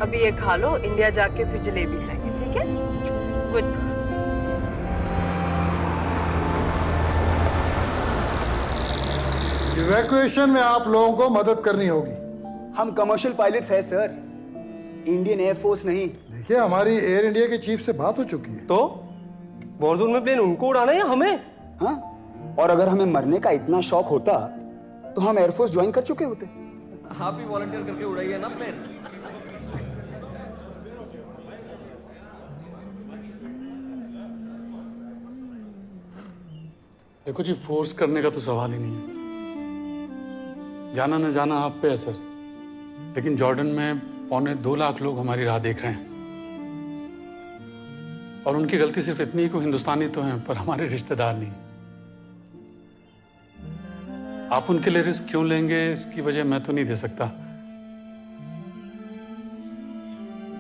अभी ये खा लो, इंडिया जाके फिर जलेबी खाएंगे, ठीक है? गुड। इवैक्यूएशन में आप लोगों को मदद करनी होगी। हम कमर्शियल पायलट्स हैं सर, इंडियन एयरफोर्स नहीं। देखिए, हमारी एयर इंडिया के चीफ से बात हो चुकी है। तो वॉर जोन में प्लेन उनको उड़ाना है या हमें? हाँ, और अगर हमें मरने का इतना शौक होता तो हम एयरफोर्स ज्वाइन कर चुके होते। आप भी वॉलंटियर करके उड़ाइए ना प्लेन। देखो जी, फोर्स करने का तो सवाल ही नहीं है। जाना न जाना आप पे असर, लेकिन जॉर्डन में 2.25 लाख लोग हमारी राह देख रहे हैं और उनकी गलती सिर्फ इतनी कि हिंदुस्तानी तो हैं पर हमारे रिश्तेदार नहीं। आप उनके लिए रिस्क क्यों लेंगे इसकी वजह मैं तो नहीं दे सकता,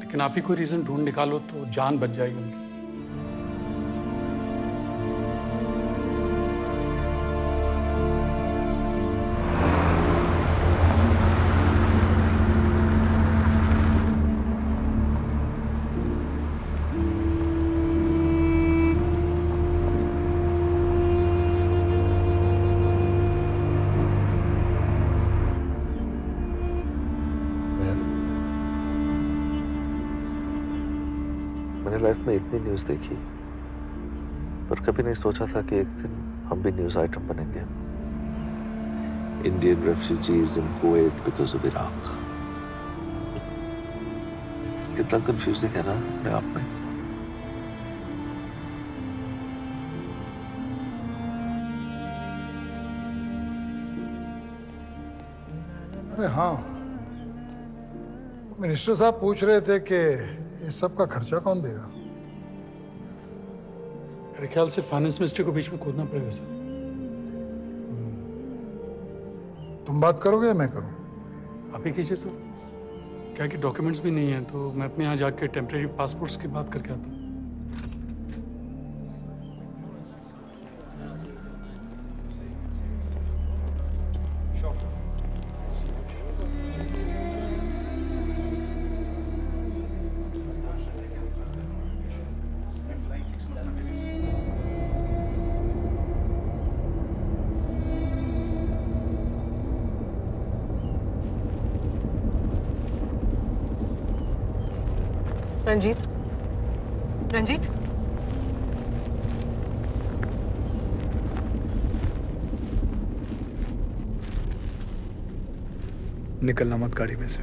लेकिन आप ही कोई रीजन ढूंढ निकालो तो जान बच जाएगी उनकी। मैंने लाइफ में इतनी न्यूज़ देखी पर कभी नहीं सोचा था कि एक दिन हम भी न्यूज़ आइटम बनेंगे। Indian refugees in Kuwait because of Iraq. कितना कंफ्यूजिंग है ना अपने आप में। अरे हाँ, मिनिस्टर साहब पूछ रहे थे कि इस सब का खर्चा कौन देगा। मेरे ख्याल से फाइनेंस मिनिस्टर को बीच में कूदना पड़ेगा सर। तुम बात करोगे या मैं करूं? आप ही कीजिए सर। क्या कि डॉक्यूमेंट्स भी नहीं है तो मैं अपने यहाँ जाके टेम्परेरी पासपोर्ट्स की बात करके आता हूँ। रंजीत, रंजीत, निकलना मत गाड़ी में से।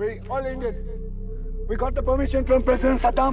We all Indian. We got the permission from President Saddam.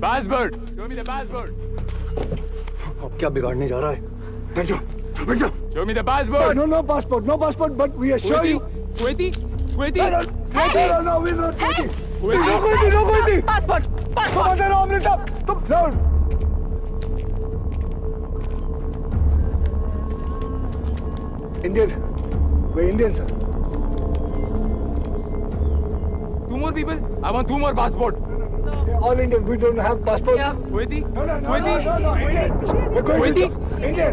Passport. Show me the passport. अब क्या बिगाड़ने जा रहा है? बैठ जाओ, बैठ जाओ। Show me the passport. No passport, no passport. But we assure you. Kuwaiti? Kuwaiti? No, we're not Kuwaiti. Kuwaiti. No Kuwaiti. Passport. Come on, Amrita. Come down. Indian. We're Indian, sir. 2 more people? I want 2 more passport. All Indian. We don't have passport. Kuwaiti? No, Kuwaiti? Indian. We're going Kuwaiti? to Indian.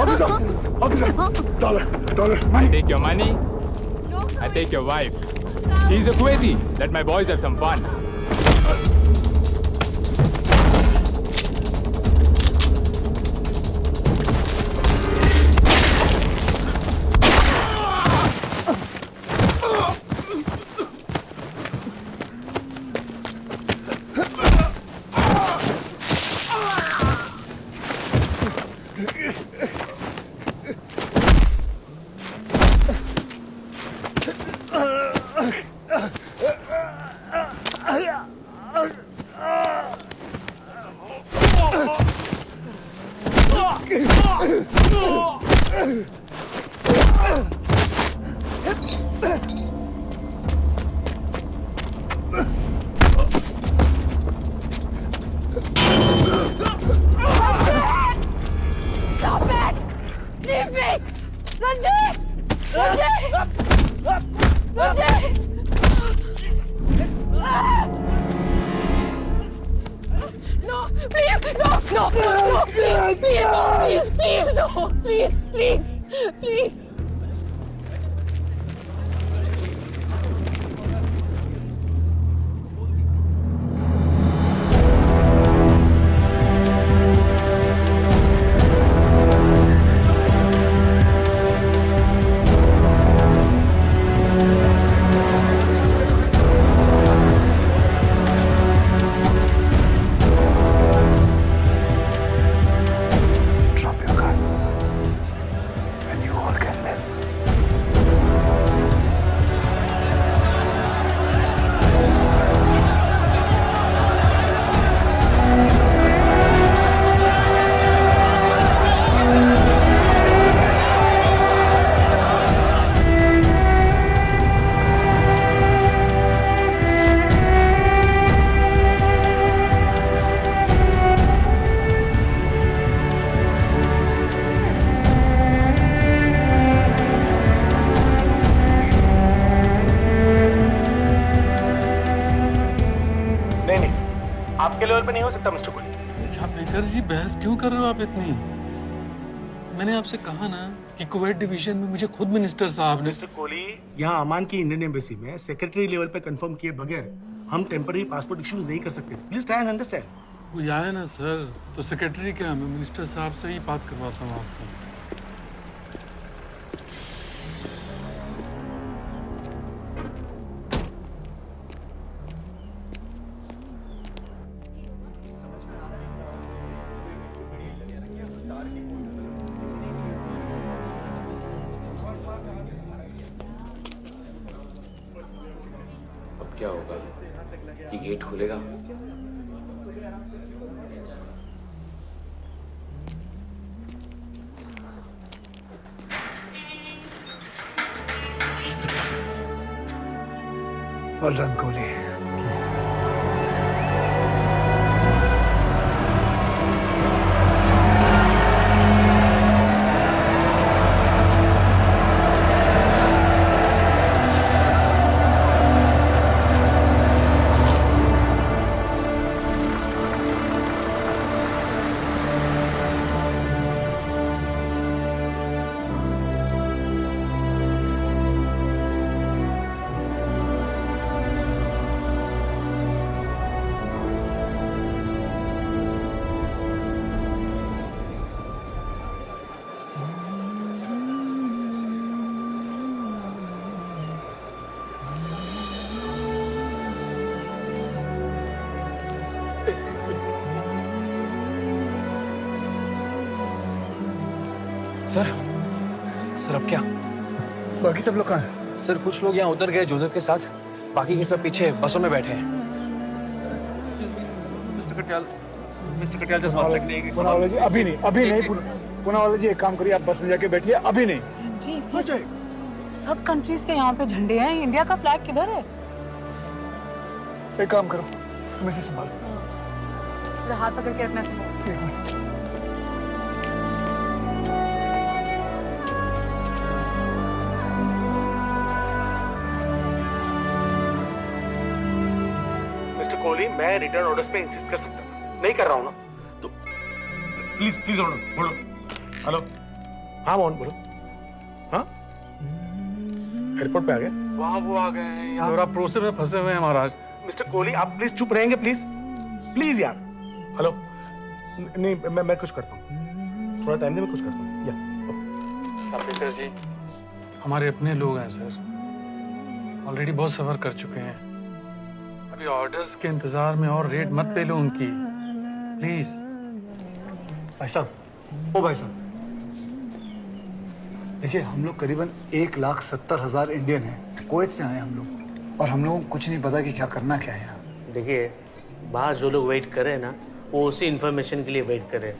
Officer. Dollar. I take your money. I take your wife. She's a Kuwaiti. Let my boys have some fun. Stop it! Leave me! Ranjit! Ranjit! Ranjit! No, please, no, please, no, please. Drop your gun, and you all can आपके level पे नहीं हो सकता mister Kohli. Chhapekar जी बहस क्यों कर रहे हो आप इतनी? मैंने आपसे कहा ना कि कुवैत डिवीजन में मुझे खुद मिनिस्टर साहब ने। मिस्टर कोहली, यहाँ अमान की इंडियन एम्बेसी में सेक्रेटरी लेवल पे कंफर्म किए बगैर हम टेम्पररी पासपोर्ट इश्यूज नहीं कर सकते। Please try and understand. वो आए ना सर, तो सेक्रेटरी क्या, मैं मिनिस्टर साहब से ही बात करवाता हूँ आपकी। अब क्या होगा? ये गेट खुलेगा? Well done, Kohli. सर अब क्या? बाकी सब लोग कहाँ हैं? सर कुछ लोग यहाँ उतर गए जोसेफ के साथ, बाकी के सब पीछे बसों में बैठे हैं। Mister Katiyal just one second. Poonawala ji अभी नहीं पूनावाला जी एक काम करिए, आप बस में जाके बैठिए, अभी नहीं। जी सब कंट्रीज के यहाँ पे झंडे हैं, इंडिया का फ्लैग किधर है? एक काम करो, तुम इसे संभालो। मेरा हाथ पकड़ के रखना संभालो। मिस्टर कोहली, मैं रिटर्न ऑर्डर्स पे इंसिस्ट कर सकता था, नहीं कर रहा हूँ ना, तो प्लीज बोलो। हेलो, हाँ मोहन बोलो। हाँ, एयरपोर्ट पे आ गए? वहाँ वो आ गए हैं और आप प्रोसेस में फंसे हुए हैं महाराज। मिस्टर कोहली, आप प्लीज चुप रहेंगे? प्लीज यार। हेलो, नहीं मैं कुछ करता हूँ, थोड़ा टाइम दे, मैं कुछ करता हूँ। छापेकर जी हमारे अपने लोग हैं सर, ऑलरेडी बहुत सफर कर चुके हैं। अभी ऑर्डर्स के इंतजार में और रेट मत पे लो उनकी, प्लीज। भाई साहब, देखिए हम लोग करीबन 1,70,000 इंडियन हैं, कुवैत से आए हम लोग, और हम लोगों को कुछ नहीं पता कि क्या करना क्या है यहाँ। देखिए, बाहर जो लोग वेट कर रहे हैं ना, वो उसी इन्फॉर्मेशन के लिए वेट कर रहे हैं।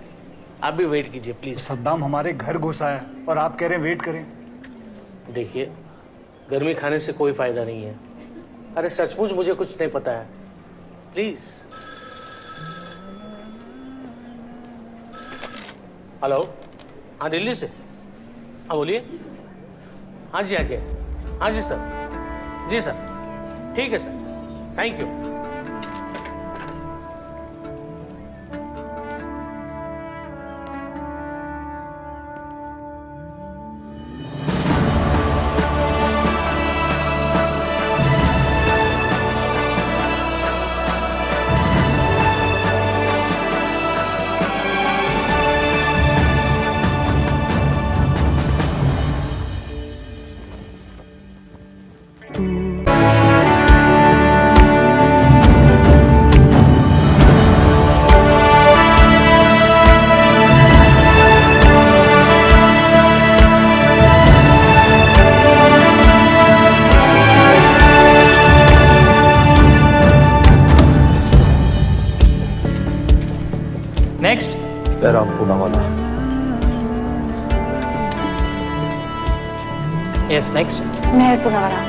आप भी वेट कीजिए प्लीज। सद्दाम हमारे घर घुसा है और आप कह रहे हैं वेट करें। देखिए, गर्मी खाने से कोई फायदा नहीं है। अरे सचमुच मुझे कुछ नहीं पता है, प्लीज। हेलो, हाँ दिल्ली से, हाँ बोलिए। हाँ जी सर, जी सर, ठीक है sir, thank you. Next Param Poonawala. Yes next मैं पूनावाला।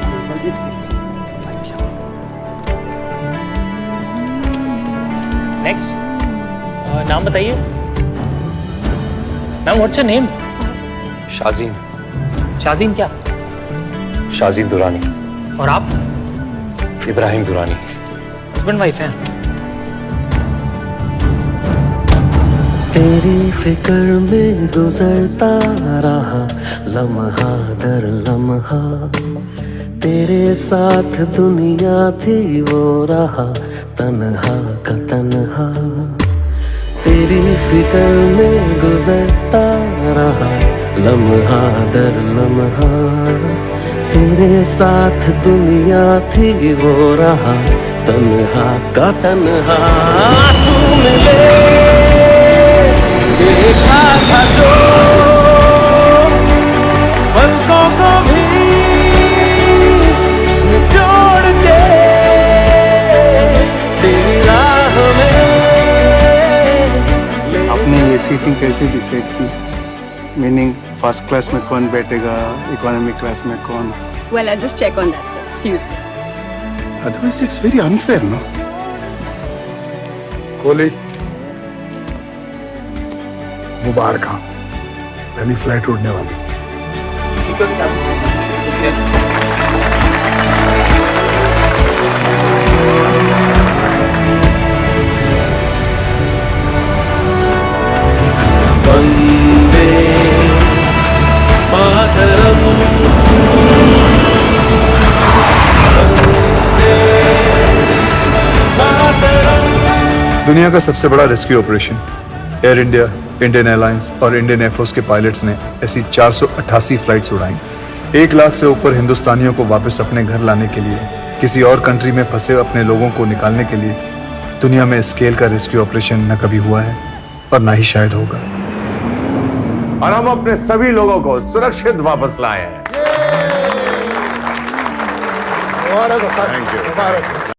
नेक्स्ट नाम बताइए ma'am. What's your name? Shazeen. Shazeen क्या? शाजीन दुरानी। और आप? इब्राहिम दुरानी। हस्बैंड वाइफ हैं? तेरी फिक्र में गुजरता रहा लम्हा दर लम्हा, तेरे साथ दुनिया थी वो रहा तन्हा का तन्हा। तेरी फिक्र में गुजरता रहा लम्हा दर लम्हा, तेरे साथ दुनिया थी वो रहा तन्हा का तन्हा। आंसू मिले देखा था जो पलकों को भी निचोड़ के, तेरी राह में। आपने ये सीटिंग कैसे डिसाइड की? मीनिंग फर्स्ट क्लास में कौन बैठेगा, इकोनॉमिक क्लास में कौन? Well, I'll just check on that, sir. Excuse me. Otherwise, it's very unfair, no? Kohli, मुबारक, पहली फ्लाइट उड़ने वाली। वंदे मातरम, दुनिया का सबसे बड़ा rescue operation air India, Indian airlines और इंडियन एयरफोर्स के पायलट्स ने ऐसी 488 फ्लाइट्स उड़ाई। 1 लाख से ऊपर हिंदुस्तानियों को वापस अपने घर लाने के लिए, किसी और कंट्री में फंसे अपने लोगों को निकालने के लिए दुनिया में स्केल का रेस्क्यू ऑपरेशन न कभी हुआ है और ना ही शायद होगा। और हम अपने सभी लोगों को सुरक्षित वापस लाए हैं। मुबारक हो सर, Thank you. मुबारक हो।